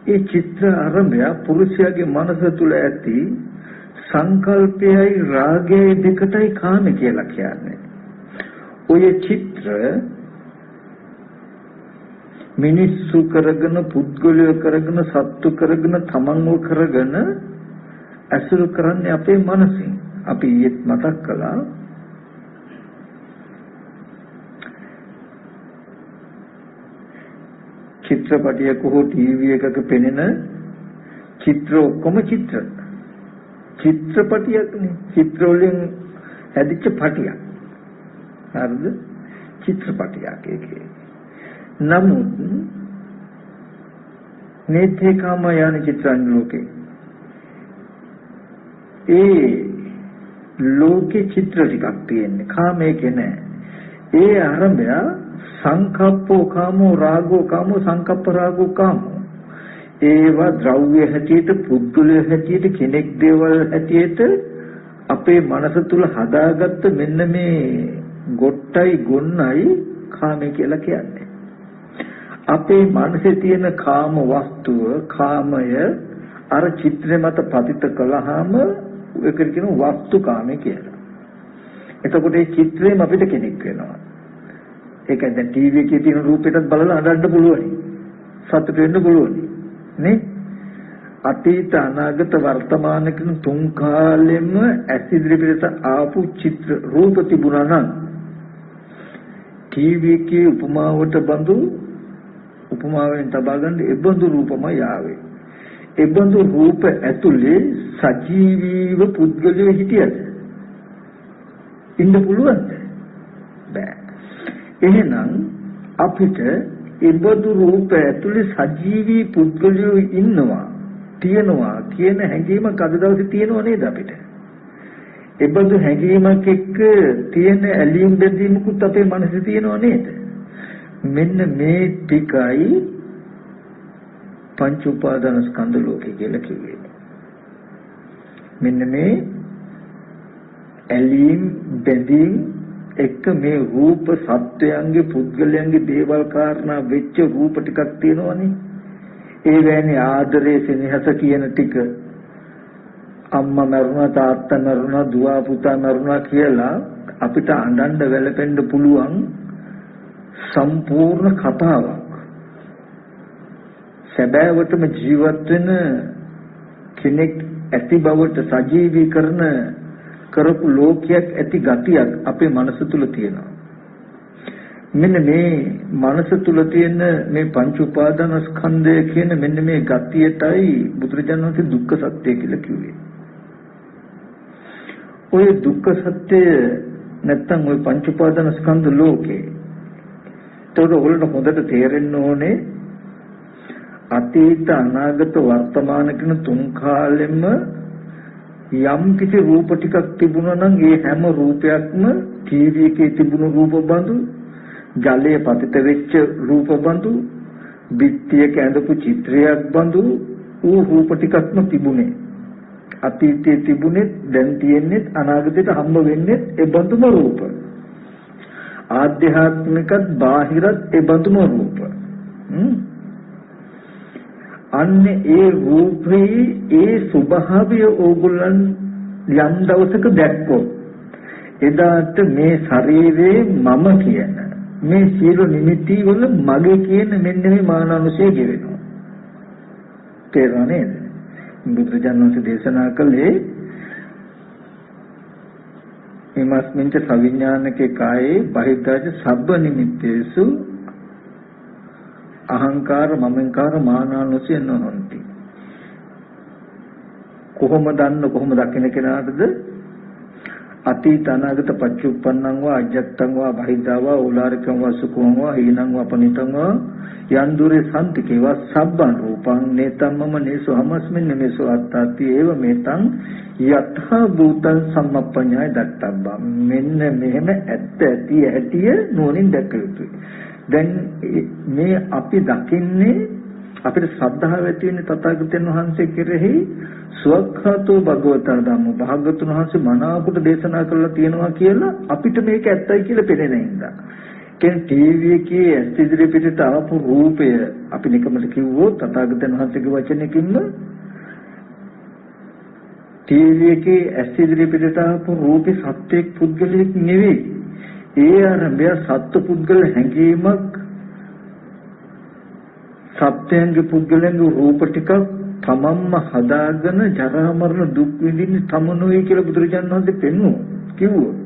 ඒ චිත්‍ර ආරම්භය පුරුෂයාගේ මනස තුල ඇති සංකල්පයයි රාගයයි දෙකටයි කාම කියලා කියන්නේ. ඔය චිත්‍ර මිනිස්සු කරගෙන පුද්ගලයෝ කරගෙන සත්තු කරගෙන තමන්ව කරගෙන අසුරු කරන්නේ අපේ මනසින්. අපි ඊයේත් මතක් කළා චිත්‍රපටයක හෝ ටීවී එකක පෙනෙන චිත්‍ර ඔක්කොම චිත්‍රපටියක්නේ. චිත්‍ර වලින් හැදිච්ච පටියක්. හරිද? චිත්‍රපටියක් ඒකේ. නමුත් නේතේ කාම යන චිත්‍රයන් ලෝකේ ඒ ලෝකේ චිත්‍ර ටිකක් තියෙන්නේ. කාමයක නෑ. ඒ ආරම්භය සංකප්පෝ කාමෝ රාගෝ කාමෝ සංකප්ප රාගෝ කාමෝ. ඒවා ද්‍රව්‍ය හැටියට පුද්ගලය හැටියට කෙනෙක් දේවල් හැටියට අපේ මනස තුල හදාගත්ත මෙන්න මේ ගොට්ටයි ගොන්නයි කාමය කියලා කියන්නේ. අපේ මනසේ තියෙන කාම වස්තුව කාමය අර චිත්‍රය මත පතිත කළාම ඒකට කියන වස්තු කාමය කියලා. එතකොට මේ චිත්‍රයෙන් අපිට කෙනෙක් වෙනවා. ඒක දැන් ටීවී එකේ තියෙන රූපයටත් බලලා අඬන්න පුළුවනි. සතුට වෙන්න පුළුවනි. නේ? අතීත අනාගත වර්තමාන කියන තුන් කාලෙම ඇසිදිරි පිටට ආපු චිත්‍ර රූප තිබුණා නම් ටීවී එකේ උපමාවට බඳු උපමාවෙන් තබා ගන්න ඒබඳු රූපමයි ආවේ. ඒබඳු රූප ඇතුලේ සජීවීව පුද්ගලයෝ හිටියද? ඉන්න පුළුවන්ද? බෑ. එහෙනම් අපිට ඒබඳු රූප ඇතුලේ සජීවී පුද්ගලයෝ ඉන්නවා තියෙනවා කියන හැඟීමක් අද දවසේ තියෙනව නේද අපිට? ඒබඳු හැඟීමක් එක්ක තියෙන ඇලීම් බැඳීමකුත් අපේ මනසේ තියෙනව නේද? මෙන්න මේ ටිකයි පංච උපාදාන ස්කන්ධ ලෝකේ කියලා කිව්වේ. මෙන්න මේ ඇලීම් බැඳීම් එක මේ රූප සත්වයන්ගේ පුද්ගලයන්ගේ දේවල් කාරණා වෙච්ච රූප ටිකක් තියෙනවනේ. ඒ වැනි ආදරේ සෙනෙහස කියන ටික අම්මා මරුණා තාත්තා මරුණා දුව පුතා මරුණා කියලා අපිට අඬන්න වැළපෙන්න පුළුවන් සම්පූර්ණ කතාවක්. සැබෑවටම ජීවත් වෙන කෙනෙක් ඇති බවට සජීවීකරණ කරපු ලෝකයක් ඇති ගතියක් අපේ මනස තුල තියෙනවා. මෙන්න මේ මනස තුල තියෙන මේ පංච උපාදාන ස්කන්ධය කියන මෙන්න මේ ගතියටයි බුදුරජාණන් වහන්සේ දුක්ඛ සත්‍ය කියලා කිව්වේ. ඔය දුක්ඛ සත්‍ය නැත්තම් ඔය පංච උපාදාන ස්කන්ධ ලෝකේ තොර වලට හොඳට තේරෙන්න ඕනේ අතීත අනාගත වර්තමාන කියන තුන් කාලෙම යම් කිසි රූප ටිකක් තිබුණා නම් ඒ හැම රූපයක්ම ටීවී එකේ තිබුණු රූප බඳු, ජලයේ පතිත වෙච්ච රූප බඳු, බිත්තියක ඇඳපු චිත්‍රයක් බඳු ඌ රූප ටිකක්ම තිබුණේ. අතීතයේ තිබුණේ දැන් තියෙන්නේ අනාගතයට හම්බ වෙන්නේ ඒ බඳුම රූප. ආධ්‍යාත්මිකත් බාහිරත් ඒ බඳුම රූප. අන්නේ ඒ රූපේ ඒ ස්වභාවය ඕගොල්ලන් යම් දවසක දැක්කොත් එදාට මේ ශරීරේ මම කියන මේ සියලු නිමිති වල මගේ කියන මෙන්න මේ මානනුසය ගෙවෙනවා. තේරුණා නේද? බුදුරජාණන් වහන්සේ දේශනා කළේ එමස්මින්ච සවිඥානිකේ කායේ බහිද්දාච සබ්බ නිමිත්තේසු අහංකාර මමංකාර මානානුසය නොහොಂತಿ. කොහොම දකින්න කෙනාටද අතීත අනාගත පච්චුප්පන්නං වා අජත්තං වා බහිද්ධා වා ඕලාරිකං වා සුඛං වා හීනං වා පනිතං වා යන්දුරේ සම්තිකේ වා සබ්බං රූපං නේතම්මම නේසෝ හමස්මින් නේසෝ අත්තාති ඒව මේතං යතහ භූතං සම්මප්පඤ්ඤාය දත්තබ්බා. මෙන්න මෙහෙම ඇත්ත ඇති ඇටිය නෝනින් දැක යුතුයි. දැන් මේ අපි දකින්නේ අපිට ශ්‍රද්ධාව ඇති වෙන්නේ තථාගතයන් වහන්සේ කෙරෙහි සුවක්ඛාතෝ භගවතර ධම්මෝ භාගතුන් වහන්සේ මනාවකට දේශනා කරලා තියෙනවා කියලා අපිට මේක ඇත්තයි කියලා පේන්නේ නැහැ. කියන්නේ ටීවී එකේ ඇස් ඉදිරි පිටට ආපු රූපය අපි නිකමට කිව්වොත් තථාගතයන් වහන්සේගේ වචනකින්ම ටීවී එකේ ඇස් ඉදිරි පිටට ආපු රූපේ සත්‍යයක් පුද්ගලෙක් නෙවෙයි. ඒ ආරම්භය සත්ත්ව පුද්ගල හැඟීමක් සත්‍යංගේ පුද්ගලයන්ගේ රූප ටිකක් තමන්ම හදාගෙන ජරා මරණ දුක් විඳින්න තමනුයි කියලා බුදුරජාණන් වහන්සේ පෙන්වුවා. කිව්වොත්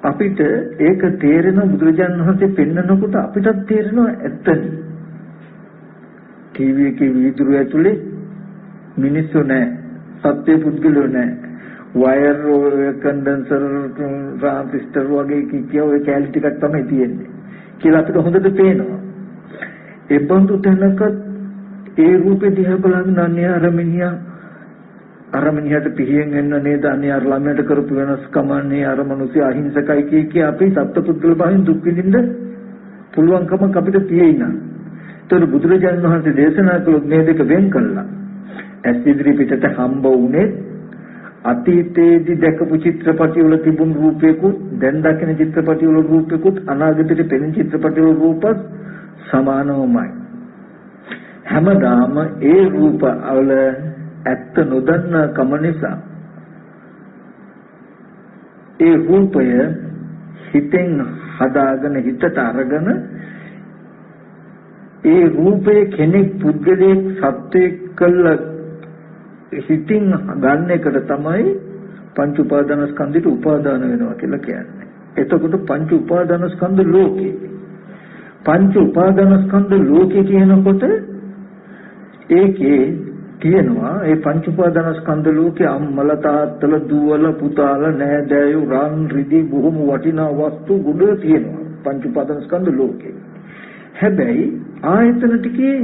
අපිට ඒක තේරෙන බුදුරජාණන් වහන්සේ පෙන්නනකොට අපිටත් තේරෙනවා ඇත්තනේ. ටීවී එකේ වීදුරු ඇතුලේ මිනිස්සු නැහැ. සත්‍ය පුද්ගලයෝ නැහැ. වයර් කන්ඩෙන්සර් ට්‍රාන්සිස්ටර් වගේ කිය ඔය කැලි ටිකක් තමයි තියෙන්නේ කියලා අපිට හොඳට පේනවා. ඒ බඳු තැනක ඒ රූපේ දිහා බලන අරමිනියට පිහියෙන් එන්න නේද අනේ අර ළමයට කරපු වෙනස්කම නේ අර මිනිස්සු අහිංසකයි කිය අපි සත්පුද්ගල භාවයෙන් දුක් විඳින්න පුළුවන්කමක් අපිට තියෙනවා. ඒතර බුදුරජාණන් වහන්සේ දේශනා කළොත් මේ දෙක වෙන් කළා. ඇස් ඉදිරි පිටට හම්බ වුණේ අතීතයේදී දැකපු චිත්‍රපටි වල තිබුණු රූපයකුත් දැන් දකින චිත්‍රපටි වල රූපයකුත් අනාගතයේ පෙනෙන චිත්‍රපටි වල රූපත් සමානවමයි. හැමදාම ඒ රූප වල ඇත්ත නොදන්නා කම නිසා ඒ රූපය හිතෙන් හදාගෙන හිතට අරගෙන ඒ රූපය කෙනෙක් පුද්ගලයෙක් සත්‍යයක් කළ හිතින් ගන්න එකට තමයි පංච උපාදාන ස්කන්ධයට උපාදාන වෙනවා කියලා කියන්නේ. එතකොට පංච උපාදාන ස්කන්ධ ලෝකේ. පංච උපාදාන ස්කන්ධ ලෝකේ කියනකොට ඒකේ තියෙනවා ඒ පංච උපාදාන ස්කන්ධ ලෝකේ අම්මල තාත්තල දුවල පුතාල නෑදෑයෝ රන් රිදී බොහොම වටිනා වස්තු ගොඩ තියෙනවා පංච උපාදාන ස්කන්ධ ලෝකේ. හැබැයි ආයතන ටිකේ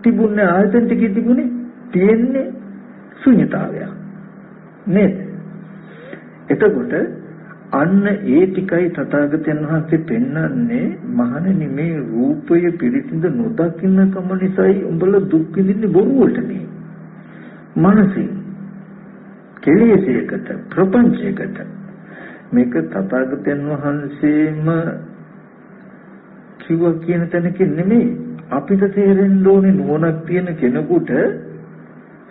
තිබුණේ ආයතන ටිකේ තිබුණේ තියෙන්නේ ශුන්‍යතාවය නේද? එතකොට අන්න ඒ ටිකයි තථාගතයන් වහන්සේ පෙන්වන්නේ මහණෙනි මේ රූපය පිළිසිඳ නොදකින්න කම නිසායි උඹලා දුක් විඳින්නේ බොරු වලට නේ. මනසින් කෙලෙසයකට ප්‍රපංචයකට මේක තථාගතයන් වහන්සේම කිව්ව කියන තැනකින් නෙමෙයි අපිට තේරෙන්න ඕනේ නුවණක් තියෙන කෙනෙකුට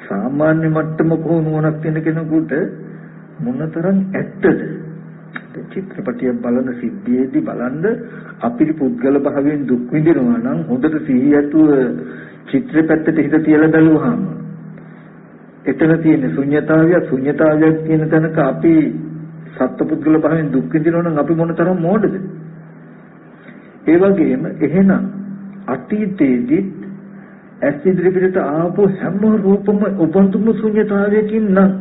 සාමාන්‍ය මට්ටමක නුවණක් තියෙන කෙනෙකුට මොනතරම් ඇත්තද චිත්‍රපටිය බලන සිද්ධියේදී බලන්න අපිට පුද්ගල භාවයෙන් දුක් විඳිනවා නම් හොඳට සිහියතුව චිත්‍රපැත්තට හිත තියලා බලුවාම එතන තියෙන ශුන්‍යතාවයක් කියන තැනක අපි සත්පුද්ගල භාවයෙන් දුක් විඳිනවා නම් අපි මොනතරම් මෝඩද? ඒ වගේම එහෙනම් අතීතයේදී ඇස් ඉදිරියට ආපු හැම රූපම උපන්තුම ශුන්‍යතාවයකින් නම්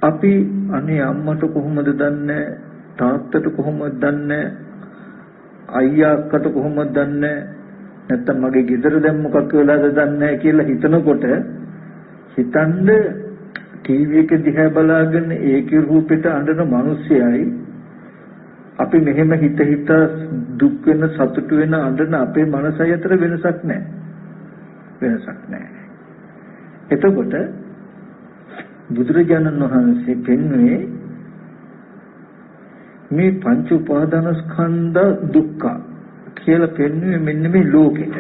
අපි අනේ අම්මට කොහොමද දන්නේ තාත්තට කොහොමද දන්නේ අයියා අක්කට කොහොමද දන්නේ නැත්තම් මගේ ගෙදර දැන් මොකක් වෙලාද දන්නේ කියලා හිතනකොට හිතන්න ටීවී එක දිහා බලාගෙන ඒකේ රූපෙට අඬන මිනිස්සයයි අපි මෙහෙම හිත දුක් වෙන සතුට වෙන අඬන අපේ මනසයි අතර වෙනසක් නැහැ. එතකොට බුදුරජාණන් වහන්සේ පෙන්වුවේ මේ පංච උපාදානස්කන්ධ දුක්ඛ කියලා පෙන්වුවේ මෙන්න මේ ලෝකෙට.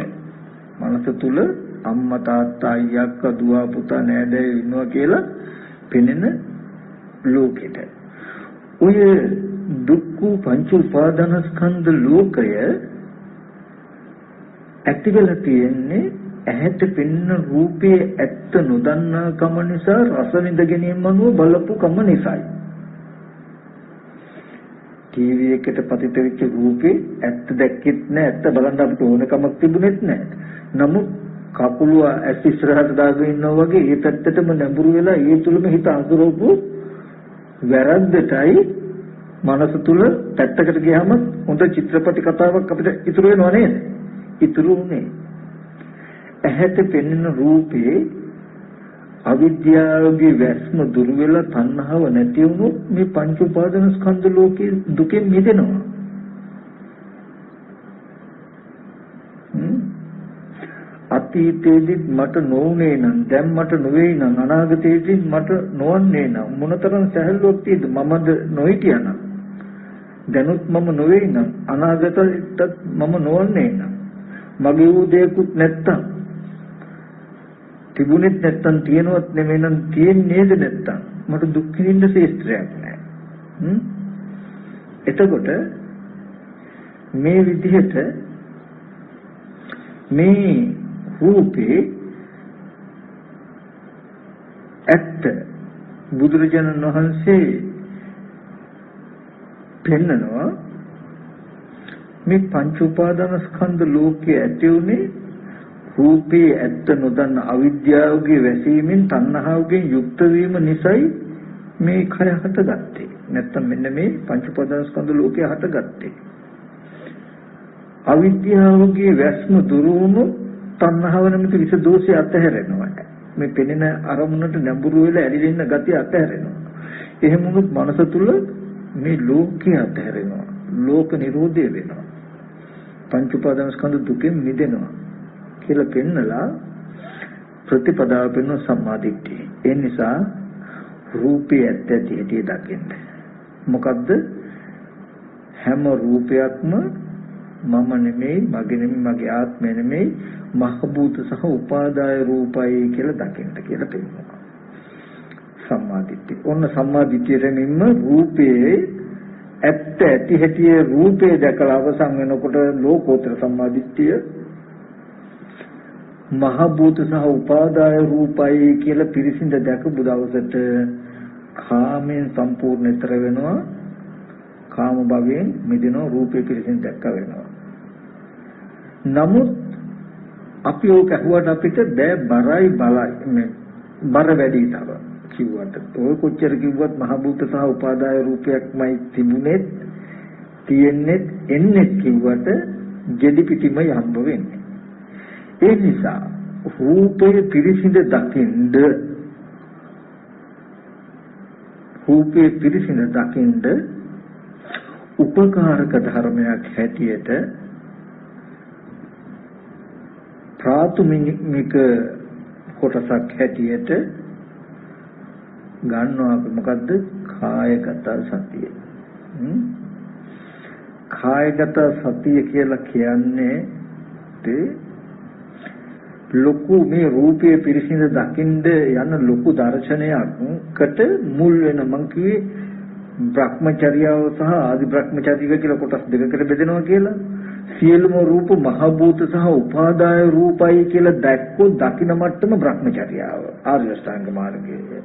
මනස තුල අම්මා තාත්තා අයියා අක්කා දුව පුතා නෑදෑයෝ ඉන්නවා කියලා පෙනෙන ලෝකෙට. ඔය දුක්ඛ පංච උපාදානස්කන්ධ ලෝකය ඇතිවලා තියෙන්නේ ඇහැට පෙනෙන රූපයේ ඇත්ත නොදන්නා කම නිසා රස විඳ ගැනීම අනුව බලපු කම නිසායි. ටීවී එකට පතිත වෙච්ච රූපේ ඇත්ත දැක්කෙත් නෑ, ඇත්ත බලන්න අපිට ඕන කමක් තිබුණෙත් නෑ. නමුත් කකුල ඇස් ඉස්සරහට දාගෙන ඉන්නවා වගේ ඒ පැත්තටම නැඹුරු වෙලා ඒ තුලම හිත අඳුරපු වැරද්දටයි මනස තුල පැත්තකට ගියාම හොඳ චිත්‍රපටි කතාවක් අපිට ඉතුරු වෙනව නේද? ඉතුරු උනේ ඇහැට පෙනෙන රූපේ අවිද්‍යාවගේ වැස්ම දුර වෙලා තණ්හාව නැති වුණොත් මේ පංච උපාදාන ස්කන්ධ ලෝකේ දුකෙන් මිදෙනවා. අතීතයේදී මට නොවුනේ නම් දැන් මට නොවේ නම් අනාගතයේදී මට නොවන්නේ නම් මොනතරම් සැහැල්ලුවක් තියෙද මමද නොහිටියා නම් දැනුත් මම නොවේ නම් අනාගතයටත් මම නොවන්නේ නම් මගේ වූ දෙයක්වත් නැත්තම් තිබුණෙත් නැත්තම් තියෙනවත් නෙමෙයි නම් තියෙන්නේද නැත්තම් මට දුක් විඳින්න ශේස්ත්‍රයක් නැහැ. එතකොට මේ විදිහට මේ රූපේ ඇත්ත බුදුරජාණන් වහන්සේ පෙන්නනවා මේ පංච උපාදාන ස්කන්ධ ලෝකයේ ඇති උනේ රූපේ ඇත්ත නොදන්න අවිද්‍යාවගේ වැසීමෙන් තණ්හාවගෙන් යුක්ත වීම නිසායි මේ කය හටගත්තේ. නැත්තම් මෙන්න මේ පංච උපාදාන ස්කන්ධ ලෝකයේ හටගත්තේ. අවිද්‍යාවගේ වැස්ම දුරු වුණොත් තණ්හාව නැමැති විස දෝෂය අතහැරෙනවා. මේ පෙනෙන අරමුණට නැඹුරු වෙලා ඇලිලෙන්න ගතිය අතහැරෙනවා. එහෙම වුණොත් මනස තුල මේ ලෝකය අතහැරෙනවා. ලෝක නිරෝධය වෙනවා. පංච උපාදාන ස්කන්ධ දුකෙන් මිදෙනවා කියලා පෙන්නලා ප්‍රතිපදාව පෙන්වන සම්මාදිට්ඨිය. ඒ නිසා රූපය ඇත්ත ඇති හැටි දකින්න. මොකද්ද? හැම රූපයක්ම මම නෙමෙයි, මගේ නෙමෙයි, මගේ ආත්මය නෙමෙයි, මහ භූත සහ උපාදාය රූපයි කියලා දකින්න කියලා පෙන්නනවා. සම්මාදිට්ඨිය. ඔන්න සම්මාදිට්ඨියෙන්ම රූපේ ඇත්ත ඇති හැටි රූපේ දැකලා අවසන් වෙනකොට ලෝකෝත්තර සම්මාදිට්ඨිය මහ භූත සහ උපාදාය රූපයි කියලා පිරිසිඳ දැකපු දවසට කාමෙන් සම්පූර්ණ ඈතර වෙනවා. කාම භවයෙන් මිදෙනවා. රූපේ පිරිසිඳ දැක්ක වෙනවා. නමුත් අපි ඕක ඇහුවට අපිට බෑ, බරයි බලයි බර වැඩි තව කිව්වට ඔය කොච්චර කිව්වත් මහ භූත සහ උපාදාය රූපයක්මයි තිබුණෙත් තියෙන්නේ එන්නේ කිව්වට gedhi pitima hamba වෙන්නේ. ඒ නිසා රූපය පිරිසිඳ දකින්ද උපකාරක ධර්මයක් හැටියට ප්‍රාථමික කොටසක් හැටියට ගන්නවා අපි මොකද්ද? කායගත සතිය. කායගත සතිය කියලා කියන්නේ ලොකු මේ රූපයේ පිරිසිඳ දකින්ද යන ලොකු දර්ශනයකට මුල් වෙන මං කිව්වේ භ්‍රමචර්යාව සහ ආදි භ්‍රමචර්ය කියලා කොටස් දෙකකට බෙදෙනවා කියලා. සියලුම රූප මහ භූත සහ උපාදාය රූපයි කියලා දැක්කොත් දකින්න මට්ටම භ්‍රමචර්යාව ආර්ය අෂ්ටාංග මාර්ගයේ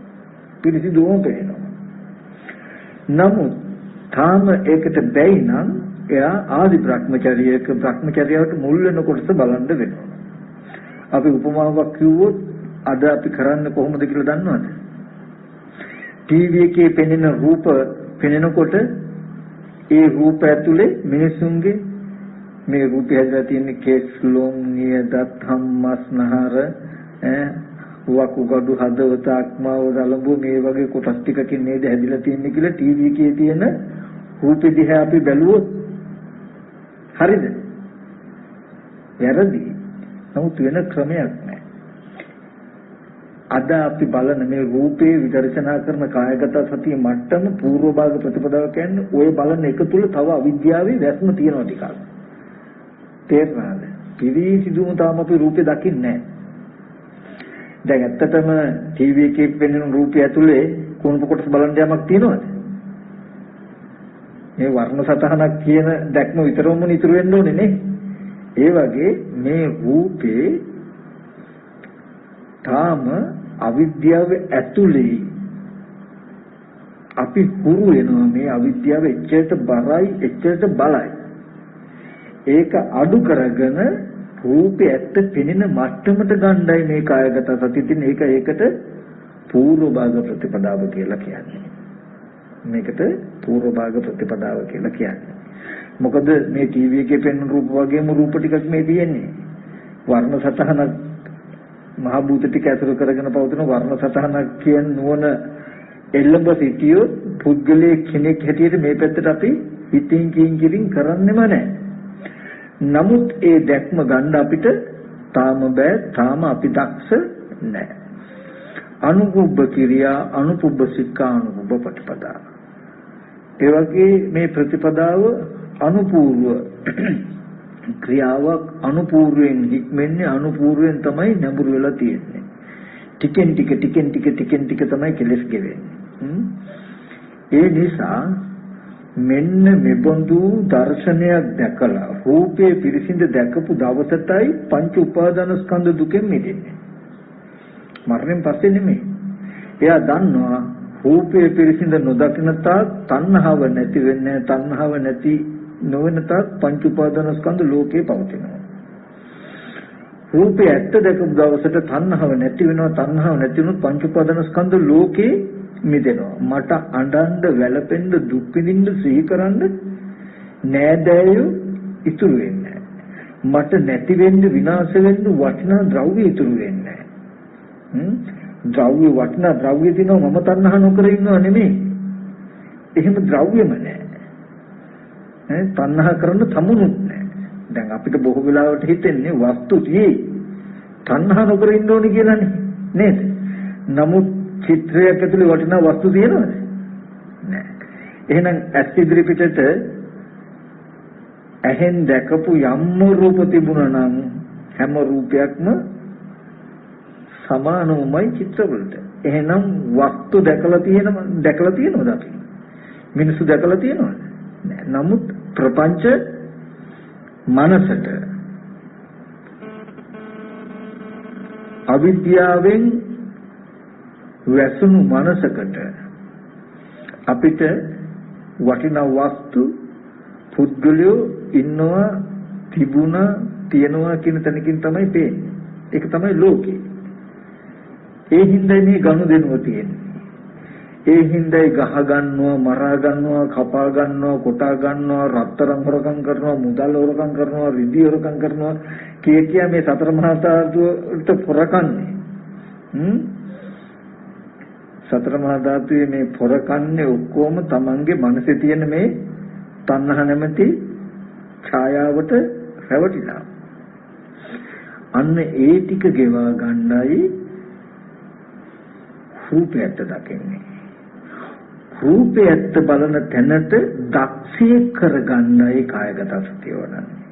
පිරිසිදුවම පේනවා. නමුත් තාම ඒකට බැයි නම් එයා ආදි භ්‍රමචර්යාවට මුල් වෙන කොටස බලන්න වෙනවා. අපි උපමාවක් කිව්වොත් අද අපි කරන්නේ කොහොමද කියලා දන්නවද? ටීවී එකේ පෙනෙන රූප පෙනෙනකොට ඒ රූප ඇතුලේ මිනිසුන්ගේ මේ රූපය හැදලා තියෙන කේස් ලොම් නියදත් හම්මස් නහර වකුගඩු හදවත අක්මාව දලඹු මේ වගේ කොටස් ටිකකින් නේද හැදිලා තියෙන්නේ කියලා ටීවී එකේ තියෙන රූපෙ දිහා අපි බැලුවොත් හරිද? වැරදි. නමුත් වෙන ක්‍රමයක් නැහැ. අද අපි බලන මේ රූපේ විදර්ශනා කරන කායගත සතිය මට්ටම පූර්ව භාග ප්‍රතිපදාව කියන්නේ ඔය බලන එක තුල තව අවිද්‍යාවේ වැස්ම තියෙනවා ටිකක්. තේරුණාද? පිරිසිදුම තාම අපි රූපේ දකින්නේ නැහැ. දැන් ඇත්තටම ටීවී එකේ පෙනෙන රූපය ඇතුලේ කුණප කොටස් බලන්න යමක් තියෙනවද? මේ වර්ණ සතහනක් කියන දැක්ම විතරම නිතර වෙන්න ඕනේ නේ. ඒ වගේ මේ රූපේ තාම අවිද්‍යාව ඇතුලේ අපි හුරු වෙනවා. මේ අවිද්‍යාව එච්චරට බරයි, එච්චරට බලයි. ඒක අඩු කරගෙන රූපේ ඇත්ත පෙනෙන මට්ටමට ගණ්ඩායි මේ කායගත සතියින් ඒකට පූර්ව භාග ප්‍රතිපදාව කියලා කියන්නේ. මේකට පූර්ව භාග ප්‍රතිපදාව කියලා කියන්නේ. මොකද මේ ටීවී එකේ පෙනෙන රූප වගේම රූප ටිකක් මේ තියෙන්නේ. වර්ණ සතහන මහ භූත ටික ඇසුරු කරගෙන පවතින වර්ණ සතහනක් කියන නුවණ එල්ලඹ සිටියෝ පුද්ගලයේ කෙනෙක් හැටියට මේ පැත්තට අපි හිතින් කියින් කරන්නෙම නැහැ. නමුත් ඒ දැක්ම ගන්න අපිට තාම බෑ. තාම අපි දක්ෂ නැහැ. අනුපුබ්බ කිරියා, අනුපුබ්බ සික්ඛා, අනුපුබ්බ ප්‍රතිපදා. ඒ වගේ මේ ප්‍රතිපදාව අනුපූර්ව ක්‍රියාවක්, අනුපූර්වයෙන් හික්මන්නේ, අනුපූර්වයෙන් තමයි නැඹුරු වෙලා තියෙන්නේ. ටිකෙන් ටික තමයි කෙලස් ගෙවෙන්නේ. ඒ නිසා මෙන්න මෙබඳු දර්ශනයක් දැකලා රූපේ පිරිසිඳ දැකපු දවසටයි පංච උපාදාන ස්කන්ධ දුකෙන් මිදෙන්නේ. මරණයෙන් පස්සේ නෙමෙයි. එයා දන්නවා රූපේ පිරිසිඳ නොදකින තාක් තණ්හාව නැති වෙන්නේ. තණ්හාව නැති නොවන තාක් පංච උපාදාන ස්කන්ධ ලෝකේ පවතිනවා. රූපේ ඇත්ත දැකපු දවසට තණ්හාව නැති වෙනවා. තණ්හාව නැති වුණොත් පංච උපාදාන ස්කන්ධ ලෝකේ මිදෙනවා. මට අඬන්න, වැළපෙන්න, දුක් විඳින්න, සිහි කරන්න නෑදෑයෝ ඉතුරු වෙන්නේ නැහැ. මට නැති වෙන්න, විනාශ වෙන්න වටිනා ද්‍රව්‍ය ඉතුරු වෙන්නේ නැහැ. ද්‍රව්‍ය වටිනා ද්‍රව්‍ය දිනව මම තණ්හා නොකර ඉන්නව නෙමෙයි. එහෙම ද්‍රව්‍යම නැහැ. තණ්හා කරන්න තමුණුත් නැහැ. දැන් අපිට බොහෝ වෙලාවට හිතෙන්නේ වස්තු තියේ තණ්හා නොකර ඉන්න ඕනේ කියලානේ නේද? නමුත් චිත්‍රයක් ඇතුලේ වටිනා වස්තු තියෙනවද? නැහැ. එහෙනම් ඇස් ඉදිරි පිටට ඇහෙන් දැකපු යම් රූප තිබුණා නම් හැම රූපයක්ම සමානමයි චිත්‍රවලට. එහෙනම් වස්තු දැකලා තියෙනවද අපි? මිනිස්සු දැකලා තියෙනවද? නැහැ. නමුත් ප්‍රපංච මනසට අවිද්‍යාවෙන් වැසුණු මනසකට අපිට වටිනා වස්තු පුද්ගලයෝ ඉන්නවා, තිබුණා, තියනවා කියන තැනකින් තමයි පේන්නේ. ඒක තමයි ලෝකේ. ඒ හින්දා මේ ගනුදෙනුව තියෙන්නේ. ඒ හිඳයි ගහ ගන්නවා, මරා ගන්නවා, කපා ගන්නවා, කොටා ගන්නවා, රත්තරන් හොරකම් කරනවා, මුදල් හොරකම් කරනවා, රිදී හොරකම් කරනවා කිය මේ සතර මහා ධාතුවට පොරකන්නේ. සතර මහා ධාතුවේ මේ පොරකන්නේ ඔක්කොම තමන්ගේ මනසේ තියෙන මේ තණ්හා නැමැති ඡායාවට රැවටිලා. අන්න ඒ ටික ගෙවා ගන්නයි රූපයත් දකින්නේ. රූපයත් බලන තැනට දක්ෂය කරගන්නයි කායගත සතිය වඩන්නේ.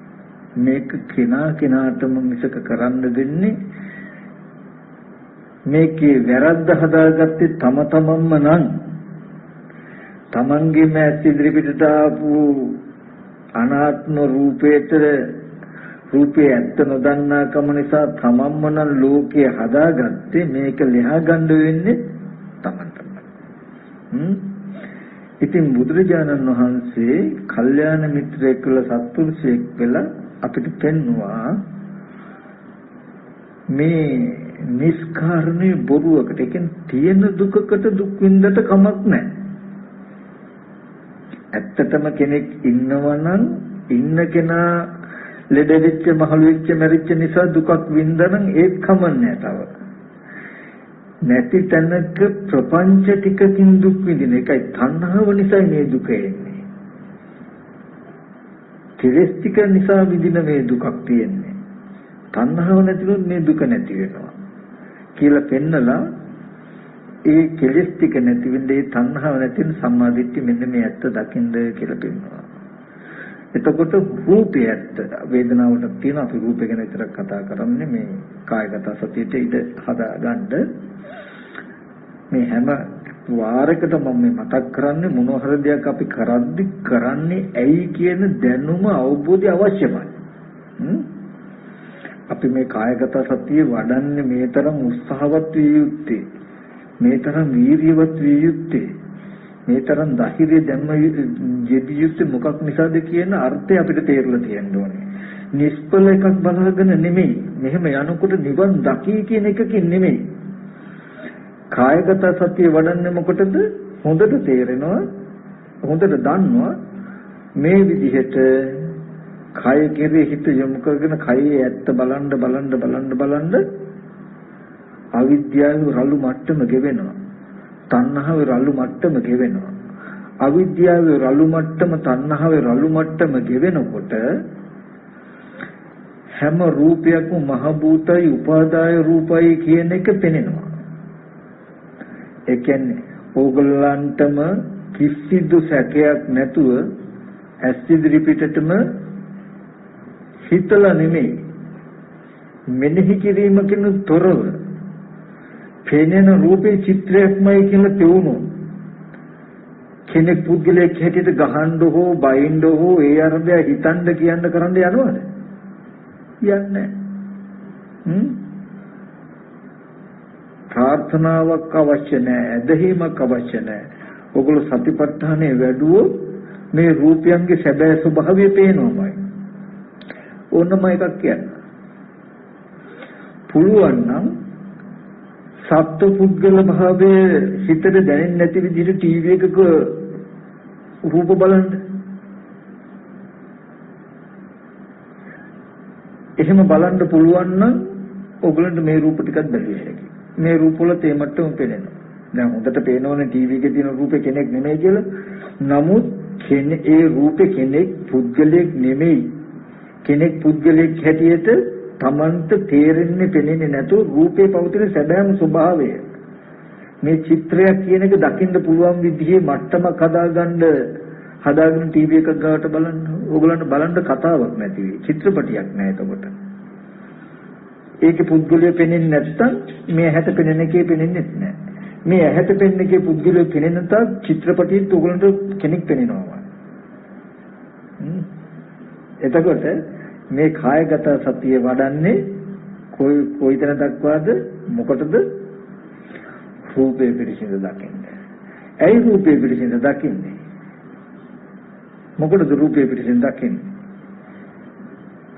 මේක කෙනාටම මිසක කරන්න දෙන්නේ මේකේ වැරද්ද හදාගත්තේ තම තමන්ම නම් තමන්ගේම ඇස් ඉදිරිපිටට ආපු අනාත්ම රූපේ ඇත්ත නොදන්නා කම නිසා තමන්ම නම් ලෝකේ හදාගත්තේ මේක ලියා ගන්න වෙන්නේ තමන්ටම. ඉතින් බුදුරජාණන් වහන්සේ කල්යාණ මිත්‍රයෙක් කියලා සත්පුරුෂයෙක් වෙලා අපිට පෙන්වුවා මේ නිස්කාරණේ බොරුවකට එකෙන් තියෙන දුකකට දුක් විඳට කමක් නැහැ. ඇත්තටම කෙනෙක් ඉන්නවනම් ඉන්න කෙනා ලෙඩ වෙච්ච මහලු වෙච්ච මැරිච්ච නිසා දුකක් විඳනනම් ඒත් කමන්නේ තව. නැති තැනක ප්‍රපංච ටිකකින් දුක් විඳින එකයි තණ්හාව නිසා මේ දුක එන්නේ. කෙලෙස් ටික නිසා විඳින මේ දුකක් තියෙන්නේ. තණ්හාව නැතිවෙත් මේ දුක නැති වෙනවා කියලා පෙන්නලා ඒ කෙලෙස් ටික නැති වෙන්නේ තණ්හාව නැති වෙන සම්මාදිට්ඨිය මෙන්න මේ ඇත්ත දකින්ද කියලා පෙන්නනවා. එතකොට රූපය ඇත්ත වේදනාවට තියෙන අපි රූපය ගැන විතරක් කතා කරන්නේ මේ කායගත සතියට ඉඳ හදාගන්න මේ හැම වාරයකටම මම මතක් කරන්නේ මොන හරි දෙයක් අපි කරද්දි කරන්නේ ඇයි කියන දැනුම අවබෝධය අවශ්‍යමයි. අපි මේ කායගත සතිය වඩන්නේ මේ තරම් උත්සාහවත් විය යුත්තේ, මේ තරම් වීර්යවත් විය යුත්තේ, මේ තරම් ධෛර්යය දැම්ම යෙදිය යුත්තේ මොකක් නිසාද කියන අර්ථය අපිට තේරලා තියෙන්න ඕනේ. නිෂ්පල එකක් බලාගෙන නෙමෙයි, මෙහෙම යනකොට නිවන් දකී කියන එකකින් නෙමෙයි. කායගත සතිය වඩන්නේ මොකටද? හොඳට තේරෙනවා, හොඳට දන්නවා මේ විදිහට කය කෙරෙහි හිත යොමු කරගෙන කයේ ඇත්ත බලන්න අවිද්‍යාවේ රළු මට්ටම ගෙවෙනවා. තණ්හාවේ රළු මට්ටම ගෙවෙනවා. අවිද්‍යාවේ රළු මට්ටම තණ්හාවේ රළු මට්ටම ගෙවෙනකොට හැම රූපයක්ම මහ භූතයි උපාදාය රූපයි කියන එක පෙනෙනවා. ඒ කියන්නේ ඕගොල්ලන්ටම කිසිදු සැකයක් නැතුව ඇස් ඉදිරිපිටටම හිතලා නෙමෙයි මෙනෙහි කිරීමකින් තොරව පෙනෙන රූපේ චිත්‍රයක්මයි කියලා තේවුණොත් කෙනෙක් පුද්ගලයෙක් හැටියට ගහන්න හෝ බයින්න හෝ ඒ අරබය හිතන්න කියන්න කරන්න යනවද? යන්නේ ප්‍රාර්ථනාවක් අවශ්‍ය නැහැ, ඇදහිීමක් අවශ්‍ය නැහැ. ඔගොල්ලෝ සතිපට්ඨානේ වැඩුවොත් මේ රූපයන්ගේ සැබෑ ස්වභාවය පේනවාමයි. ඕනම එකක් කියන්න. පුළුවන් නම් සත්ව පුද්ගල භාවයේ හිතට දැනෙන්නේ නැති විදිහට ටීවී එකක රූප බලන්න. එහෙම බලන්න පුළුවන් නම් ඔයගලන්ට මේ රූප ටිකක් බැලුවේ හැකියි. මේ රූප වල තේමට්ටම පේනවා. දැන් හොඳට පේනවනේ ටීවී එකේ තියෙන රූපේ කෙනෙක් නෙමෙයි කියලා. නමුත් ඒ රූපේ කෙනෙක් පුද්ගලයෙක් නෙමෙයි. කෙනෙක් පුද්ගලයෙක් හැටියට තමන්ට තේරෙන්නේ පෙනෙන්නේ නැතුව රූපේ පවතින සැබෑම ස්වභාවය මේ චිත්‍රයක් කියන එක දකින්න පුළුවන් විදිහේ මට්ටමක් හදාගෙන ටීවී එකක් ගාවට බලන්න. ඕගලන්ට බලන්න කතාවක් නැති වෙයි. චිත්‍රපටියක් නෑ එතකොට. ඒකේ පුද්ගලය පෙනෙන්නේ නැත්තම් මේ ඇහැට පෙනෙන එකේ පෙනෙන්නේ නැහැ. මේ ඇහැට පෙනෙන එකේ පුද්ගලය පෙනෙන තාක් චිත්‍රපටියේ ඕගලන්ට කෙනෙක් පෙනෙනවා. එතකොට මේ කායගත සතිය වඩන්නේ කොයිතන දක්වාද? මොකටද? රූපේ පිළිසිඳ දකින්න. ඇයි රූපේ පිළිසිඳ දකින්නේ? මොකටද රූපේ පිළිසිඳ දකින්නේ?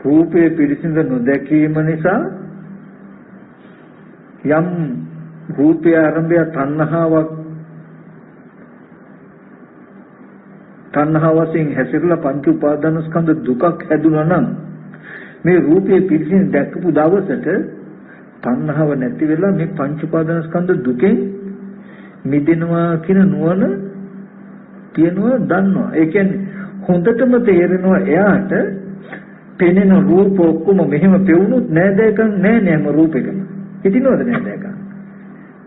රූපේ පිළිසිඳ නොදැකීම නිසා යම් රූපය ආරම්භය තණ්හාවක් තණ්හාව වශයෙන් හැසිරලා පංච උපාදානස්කන්ධ දුකක් හැදුනා නම් මේ රූපයේ පිළිසින් දැක්කපු දවසට තණ්හාව නැති වෙලා මේ පංච උපාදානස්කන්ධ දුකෙන් මිදෙනවා කියන නුවණ තියනවා දන්නවා. ඒ කියන්නේ හොඳටම තේරෙනවා එයාට පෙනෙන රූප ඔක්කොම මෙහෙම පෙවුනොත් නෑදෑකම් නෑ නෑම රූපෙකම. හිතිනවද නෑදෑකම්?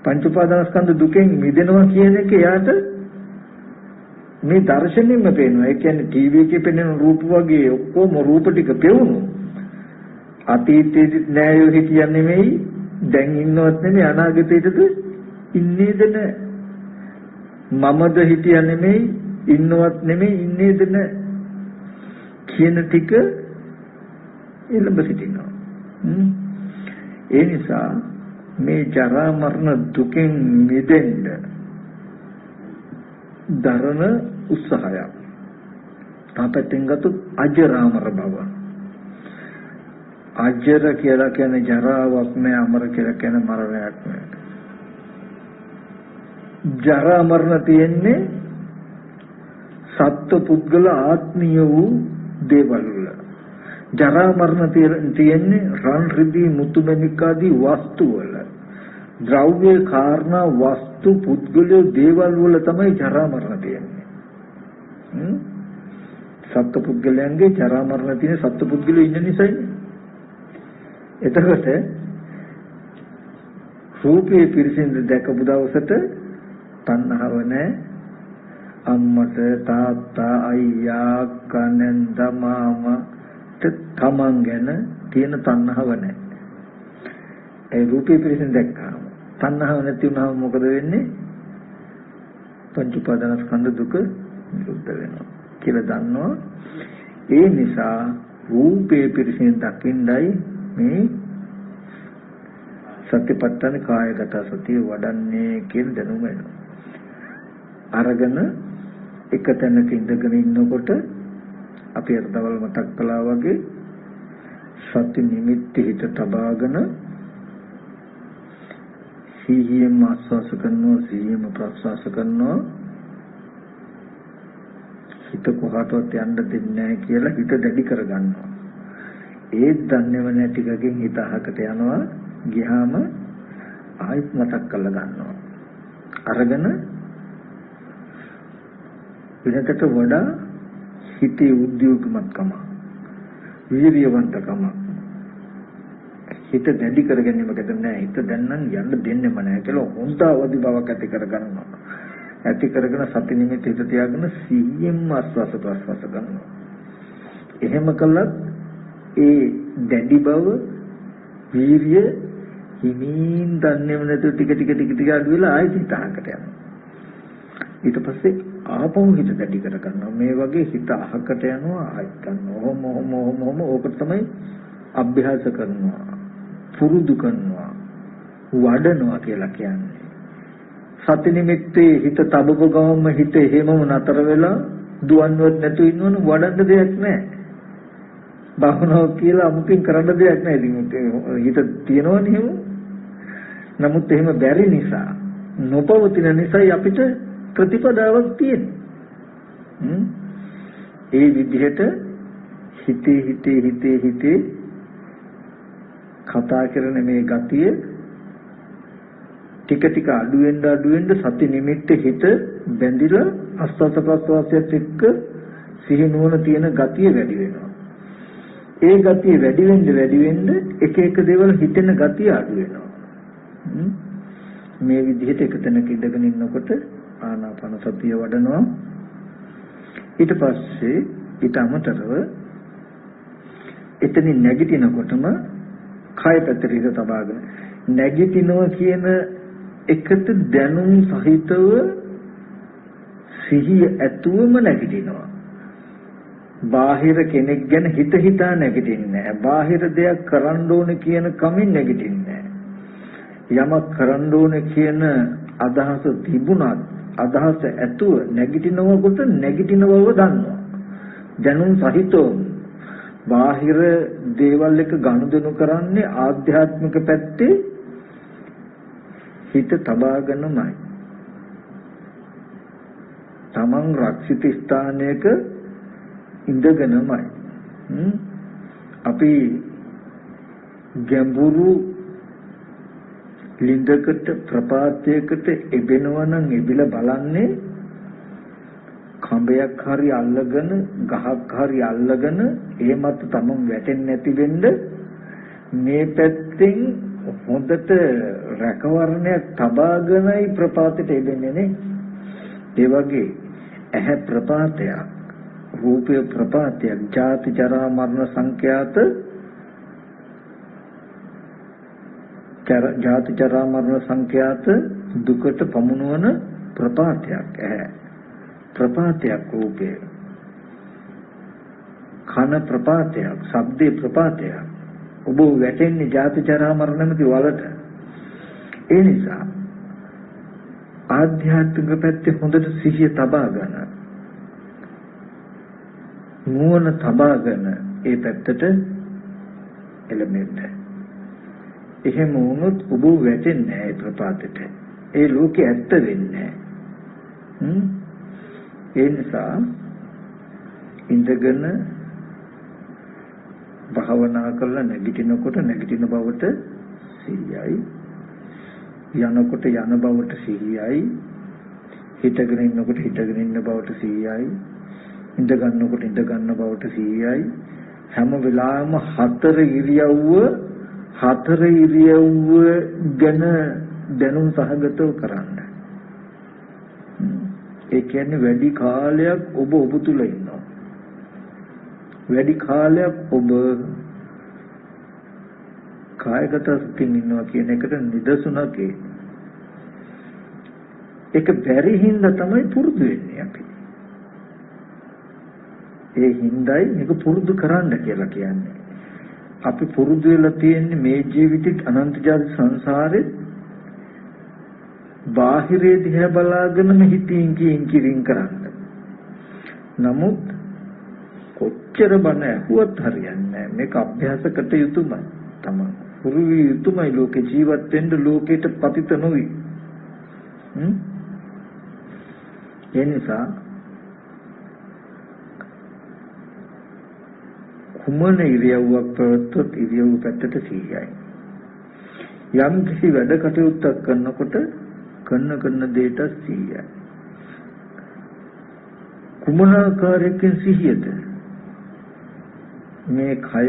පංච උපාදානස්කන්ධ දුකෙන් මිදෙනවා කියන එක එයාට මේ දර්ශනෙන්න පේනවා. ඒ කියන්නේ ටීවී එකේ පෙනෙන රූප වගේ ඔක්කොම රූප ටික පෙවුණු. අතීතයේදී නෑයෝ හිටියන්නේ නෙමෙයි, දැන් ඉන්නවත් නෙමෙයි, අනාගතයේද ඉන්නේද නෑ. මමද හිටියන්නේ නෙමෙයි, ඉන්නවත් නෙමෙයි, ඉන්නේද නෑ කියන ටික එළඹ සිටිනවා. ඒ නිසා මේ ජරා මරණ දුකෙන් මිදෙන්න දරන උත්සාහය තාපෙන් ගතු අජරාමර බව. අජර කියලා කියන්නේ ජරාවක් නෑ, අමර කියලා කියන්නේ මරණයක් නෑ. ජරා මරණ තියෙන්නේ සත්ත්ව පුද්ගල ආත්මීය වූ දේවල් වල. ජරා මරණ තියෙන්නේ රන් රිදී මුතු මැණික් ආදී වස්තු වල. ද්‍රව්‍ය කාරණා වස්තු පුද්ගලයෝ දේවල් වල තමයි ජරා මරණ තියෙන්නේ. සත්ත්ව පුද්ගලයන්ගේ ජරා මරණ තියෙන සත්ත්ව පුද්ගලයෝ ඉන්න නිසායි. එතකොට රූපේ පිරිසිඳ දැකපු දවසට තණ්හාව නැහැ. අම්මට තාත්තා අයියා කනෙන්ද මාමා තමන් ගැන තියෙන තණ්හාව නැහැ. ඒ රූපේ පිරිසිඳ දැක්කම තණ්හාව නැති වුණාම මොකද වෙන්නේ? පංච උපාදානස්කන්ධ දුක නිරුද්ධ වෙනවා කියලා දන්නවා. ඒ නිසා රූපේ පිරිසිඳ දකින්නයි මේ සතිපට්ඨාන කායගත සතිය වඩන්නේ කියන දැනුම එනවා. අරගෙන එක තැනක ඉඳගෙන ඉන්නකොට අපි අරදවල් මතක් කළා වගේ සති නිමිති හිත තබාගෙන සිහියෙන් ආස්වාස කරනවා, සිහියෙන් ප්‍රස්වාස කරනවා. හිත කොහාටවත් යන්න දෙන්නේ නැහැ කියලා හිත දැඩි කරගන්නවා. ඒත් දන්නේව නැති එකකින් හිත අහකට යනවා. ගියාම ආයෙත් මතක් කරලා ගන්නවා. අරගෙන වෙනකට වඩා හිතේ උද්‍යෝගමත්කම, වීර්යවන්තකම, හිත දැඩි කරගැනීමකට නෑ. හිත දැන් නම් යන්න දෙන්නෙම නෑ කියලා හොඳ අවදි බවක් ඇති කරගන්නවා. ඇති කරගෙන සති නිමිති හිත තියාගෙන සිහියෙන් ආස්වාස ප්‍රස්වාස කරනවා. එහෙම කළත් ඒ දැඩි බව, වීර්ය හිමින් දන්නේම නැතුව ටික අඩු වෙලා ආයෙත් හිතහකට යනවා. ඊට පස්සේ ආපහු හිත දැඩි කර ගන්නවා. මේ වගේ හිත අහකට යනවා, ආයෙත් ගන්නවා. ඔහොම ඕක තමයි අභ්‍යාස කරනවා, පුරුදු කරනවා, වඩනවා කියලා කියන්නේ. සති නිමිත්තේ හිත තබපු ගමම හිත එහෙමම නතර වෙලා දුවන්නවත් නැතුව ඉන්නවනම් වඩන්න දෙයක් නැහැ. භවනාව කියලා අමුතින් කරන්න දෙයක් නැහැ. ඉතින් හිත තියනවනේ එහෙම. නමුත් එහෙම බැරි නිසා, නොපවතින නිසා අපිට ප්‍රතිපදාවක් තියෙනවා. ඒ විදිහට හිතේ කතා කරන මේ ගතිය ටික අඩු වෙන්න සති නිමිත්ත හිත බැඳිලා ආස්වාද ප්‍රස්වාසයත් එක්ක සිහි නුවණ තියෙන ගතිය වැඩි වෙනවා. ඒ ගතිය වැඩි වෙන්න එක දේවල් හිතෙන ගතිය අඩු වෙනවා. මේ විදිහට එක තැනක ඉඳගෙන ඉන්නකොට ආනාපාන සතිය වඩනවා. ඊට පස්සේ ඊට අමතරව එතනින් නැගිටිනකොටම කය පැත්තට හිත තබාගෙන නැගිටිනවා කියන එකට දැනුම් සහිතව සිහිය ඇතුවම නැගිටිනවා. බාහිර කෙනෙක් ගැන හිතා නැගිටින්නේ නැහැ. බාහිර දෙයක් කරන්න ඕන කියන කමින් නැගිටින්නේ නැහැ. යමක් කරන්න ඕන කියන අදහස තිබුණත් අදහස ඇතුව නැගිටිනවකොට නැගිටින බව දන්නවා. දැනුම් සහිතව බාහිර දේවල් එක ගනුදෙනු කරන්නේ ආධ්‍යාත්මික පැත්තේ හිත තබාගෙනමයි. තමන් රක්ෂිත ස්ථානයක ඉඳගෙනමයි. අපි ගැඹුරු ලින්දකට ප්‍රපාතයකට එබෙනවා නම් එබිලා බලන්නේ කඹයක් හරි අල්ලගෙන ගහක් හරි අල්ලගෙන ඒ මත තමන් වැටෙන්නේ නැති වෙන්න මේ පැත්තෙන් හොඳට රැකවරණයක් තබාගෙනයි ප්‍රපාතයට එබෙන්නේ නේ. ඒ වගේ ඇහැ ප්‍රපාතයක්, රූපය ප්‍රපාතයක්, ජාති ජරා මරණ සංඛ්‍යාත ජාති ජරා මරණ සංඛ්‍යාත දුකට පමුණවන ප්‍රපාතයක් ඇහැ. ප්‍රපාතයක් රූපය. කන ප්‍රපාතයක්, ශබ්දේ ප්‍රපාතයක්. ඔබ වැටෙන්නේ ජාති ජරා මරණ නැමැති වලට. ඒ නිසා ආධ්‍යාත්මික පැත්තේ හොඳට සිහිය තබා ගන්න. නුවණ තබාගෙන ඒ පැත්තට එළඹෙන්න. එහෙම වුණොත් ඔබ වැටෙන්නේ නැහැ ප්‍රපාතයට. ඒ ලෝකේ ඇත්ත වෙන්නේ නැහැ. ඒ නිසා ඉඳගෙන භාවනා කරලා නැගිටිනකොට නැගිටින බවට සිහියයි, යනකොට යන බවට සිහියයි, හිටගෙන ඉන්නකොට හිටගෙන ඉන්න බවට සිහියයි, ඉඳ ගන්නකොට ඉඳ ගන්න බවට සිහියයි. හැම වෙලාවෙම හතර ඉරියව්ව ගැන දැනුම් සහගතව කරන්න. ඒ කියන්නේ වැඩි කාලයක් ඔබ තුල ඉන්නවා. වැඩි කාලයක් ඔබ කායගත සුඛින් ඉන්නවා කියන එකට නිදසුනක් ඒක බැරි හින්දා තමයි පුරුදු වෙන්නේ අපි. ඒ හින්දායි මේක පුරුදු කරන්න කියලා කියන්නේ. අපි පුරුදු වෙලා තියෙන්නේ මේ ජීවිතේ අනන්ත ජාති සංසාරේ බාහිරේ දිහා බලාගෙනම හිතින් කිරින් කරන්න. නමුත් කොච්චර බණ ඇහුවත් හරියන්නේ නැහැ. මේක අභ්‍යාසකට යුතුමයි. තමයි. පුරු විය යුතුමයි ලෝකේ ජීවත් වෙන්න ලෝකයට පතිත නොවි. ඒ නිසා කුමන ඉරියව්වක් ප්‍රවෘත්තොත් ඉරියව් පැත්තට සිහියයි. යම් කිසි වැඩ කටයුත්තක් කරනකොට කරන දෙයට සිහියයි. කුමන ආකාරයකින් සිහියද? මේ කය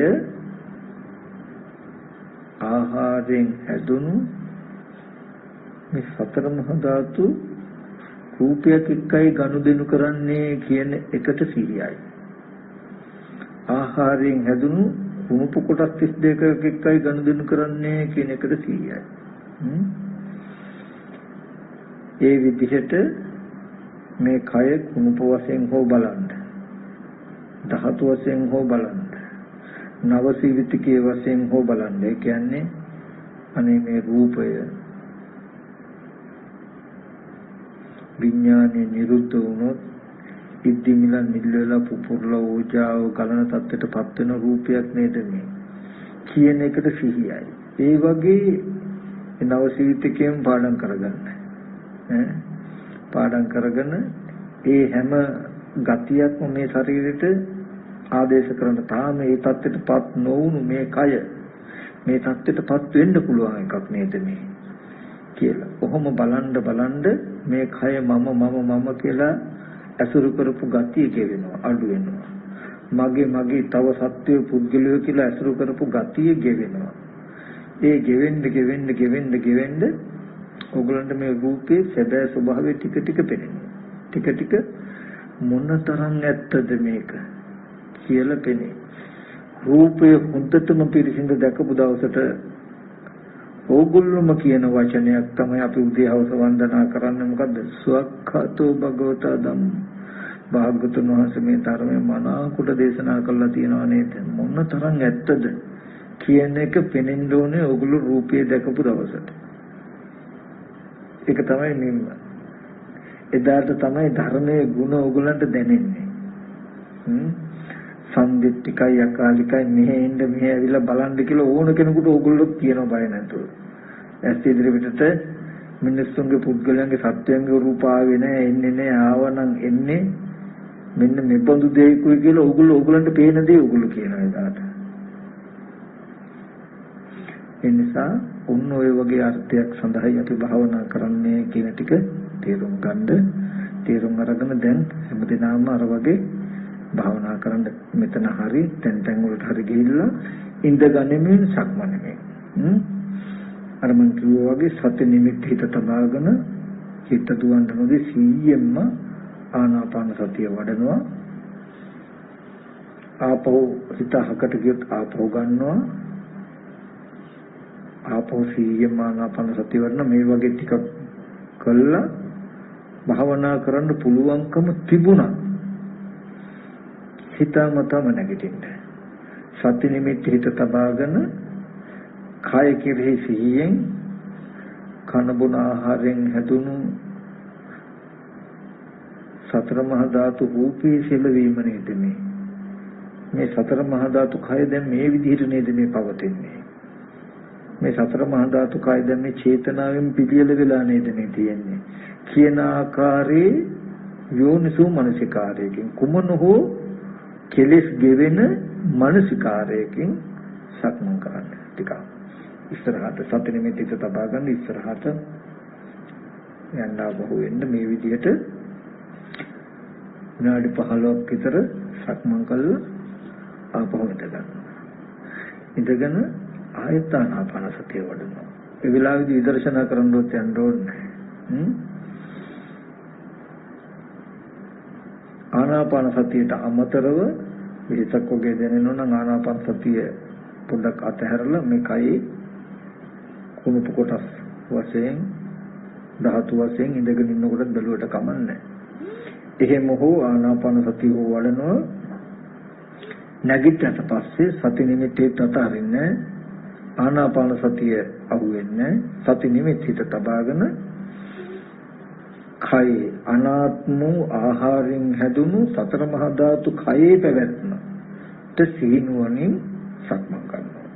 ආහාරයෙන් හැදුණු මේ සතර මහා ධාතු රූපයක් එක්කයි ගනුදෙනු කරන්නේ කියන එකට සිහියයි. ආහාරයෙන් හැදුණු කුණුපු කොටස් 32ක එක්කයි ගනුදෙනු කරන්නේ කියන එකට සිහියයි. ඒ විදිහට මේ කය කුණුප වශයෙන් හෝ බලන්න, ධාතු වශයෙන් හෝ බලන්න, නවසීවිතිකයේ වශයෙන් හෝ බලන්න. ඒ කියන්නේ අනේ මේ රූපය විඥානේ නිරුද්ධ වුණොත් ඉද්දිමිලා නිල්ලලා පුපුරලා ඕජාව ගලන තත්ත්වයටපත් වෙන රූපයක් නේද මේ කියන එකට සිහියයි. ඒ වගේ නවසීවිතිකයෙන් පාඩම් කරගන්න. පාඩම් කරගෙන ඒ හැම ගතියක්ම මේ ශරීරෙට ආදේශ කරන තාම මේ தත්ත්වයටපත් නොවුණු මේ කය මේ தත්ත්වයටපත් වෙන්න පුළුවන් එකක් නේද මේ කියලා. කොහොම බලන්න මේ කය මම කියලා අසුරු කරපු ගතිය ගෙවෙනවා, අඩු වෙනවා. මගේ තව සත්‍ය පුද්ගලයෝ කියලා අසුරු කරපු ගතිය ගෙවෙනවා. ඒ ගෙවෙන්න ඔයගලන්ට මේ රූපේ සැබෑ ස්වභාවය ටික පෙනෙනවා. ටික මොනතරම් ඇත්තද මේක කියලා පෙනේ. රූපය හොඳටම පිරිසිදු දැකපු දවසට ඕගොල්ලොම කියන වචනයක් තමයි අපි උදේ හවස වන්දනා කරන්නේ. මොකද්ද? සුවක්ඛතෝ භගවතා ධම්ම. භාග්‍යවතුන් වහන්සේ මේ ධර්මයේ මනාකොට දේශනා කළා තියෙනවා නේද? මොනතරම් ඇත්තද කියන එක පෙනෙන්න ඕනේ ඕගොල්ලෝ රූපය දැකපු දවසට. ඒක තමයි නිම්ම. එදාට තමයි ධර්මයේ ගුණ ඕගොල්ලන්ට දැනෙන්නේ. සම්දිත්තිකයි අකාලිකයි මෙහෙ ඇවිල්ලා බලන්න කියලා ඕන කෙනෙකුට ඕගොල්ලෝ කියන බය නැතුව. ඇස් ඉදිරි පිටට මිනිස්සුන්ගේ පුද්ගලයන්ගේ සත්‍යයන්ගේ රූප ආවේ නැහැ එන්නේ නැහැ ආවනම් එන්නේ මෙන්න මෙබඳු දෙයකුයි කියලා ඕගොල්ලන්ට පේන දේ ඕගොල්ලෝ කියනවා එදාට. ඒ නිසා ඔන්න ඔය වගේ අර්ථයක් සඳහායි අපි භාවනා කරන්නේ කියන ටික තේරුම් ගන්න. තේරුම් අරගෙන දැන් හැමදේම අර වගේ භාවනා කරන්න මෙතන හරි තැන් වලට හරි ගිහිල්ලා ඉඳ ගනිමින් සක්මනෙමින් අර මං කිව්වා වගේ සති නිමිති හිත තබාගෙන හිත දුවන්න නොදී 100ෙන්ම ආනාපාන සතිය වඩනවා. ආපහු හිත හකට ගියොත් ආපහු ගන්නවා. ආපහු 100ෙන්ම ආනාපාන සතිය වඩන මේ වගේ ටිකක් කළා භාවනා කරන්න පුළුවන්කම තිබුණා. හිතමතම නැගිටින්න. සති නිමිති හිත තබාගෙන කාය කෙරෙහි සිහියෙන් කන බොන ආහාරයෙන් හැදුණු සතර මහා ධාතු රූපී සෙලවීම නේද මේ සතර මහා ධාතු කය දැන් මේ විදිහට නේද මේ පවතින්නේ. මේ සතර මහා ධාතු කය දැන් මේ චේතනාවෙන් පිළියෙල වෙලා නේද මේ තියෙන්නේ කියන ආකාරයේ යෝනිසෝ මනසිකාරයකින් කුමන හෝ කෙලෙස් ගෙවෙන මනසිකාරයකින් සක්මන් කරන්න ටිකක් ඉස්සරහට සති නිමිති තබා ගන්න ඉස්සරහට යන්න බහුව වෙන්න මේ විදිහට විනාඩි 15ක් විතර සක්මන් කළා ආපහු ඉඳගන්න. ඉඳගෙන ආයත ආනාපාන සතිය වඩනවා. ඒ වෙලාවේදී විදර්ශනා කරනකොට යන්න ඕනේ. ආනාපාන සතියට අමතරව විහිසක් වගේ දැනෙනවා නම් ආනාපාන සතිය පොඩ්ඩක් අතහැරලා මේ කයේ කුණුපු කොටස් වශයෙන් ධාතු වශයෙන් ඉඳගෙන ඉන්නකොට බැලුවට කමන්නේ. එහෙම හෝ ආනාපාන සතිය හෝ වඩනවා. නැගිටට පස්සේ සති නිමිත්තේ තතරින්නේ ආනාපාන සතිය අහුවෙන්නේ සති නිමිති තබාගෙන කය අනාත්ම ආහාරයෙන් හැදුණු සතර මහා ධාතු කයේ පැවැත්ම සිහිනුවණින් සක්මන් කරනවා.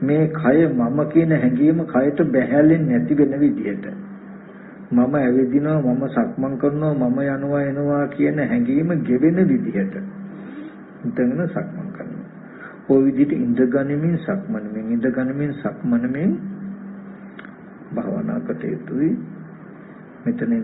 මේ කය මම කියන හැඟීම කයට බැහැලෙන්නේ නැති වෙන විදිහට මම ඇවිදිනවා මම සක්මන් කරනවා මම යනවා එනවා කියන හැඟීම ගෙවෙන විදිහට ඉඳගෙන සක්මන් කරනවා. ওই විදිහට ඉඳගනිමින් සක්මනමින් භාවනා කටයුතුයි මෙතන ඉඳලා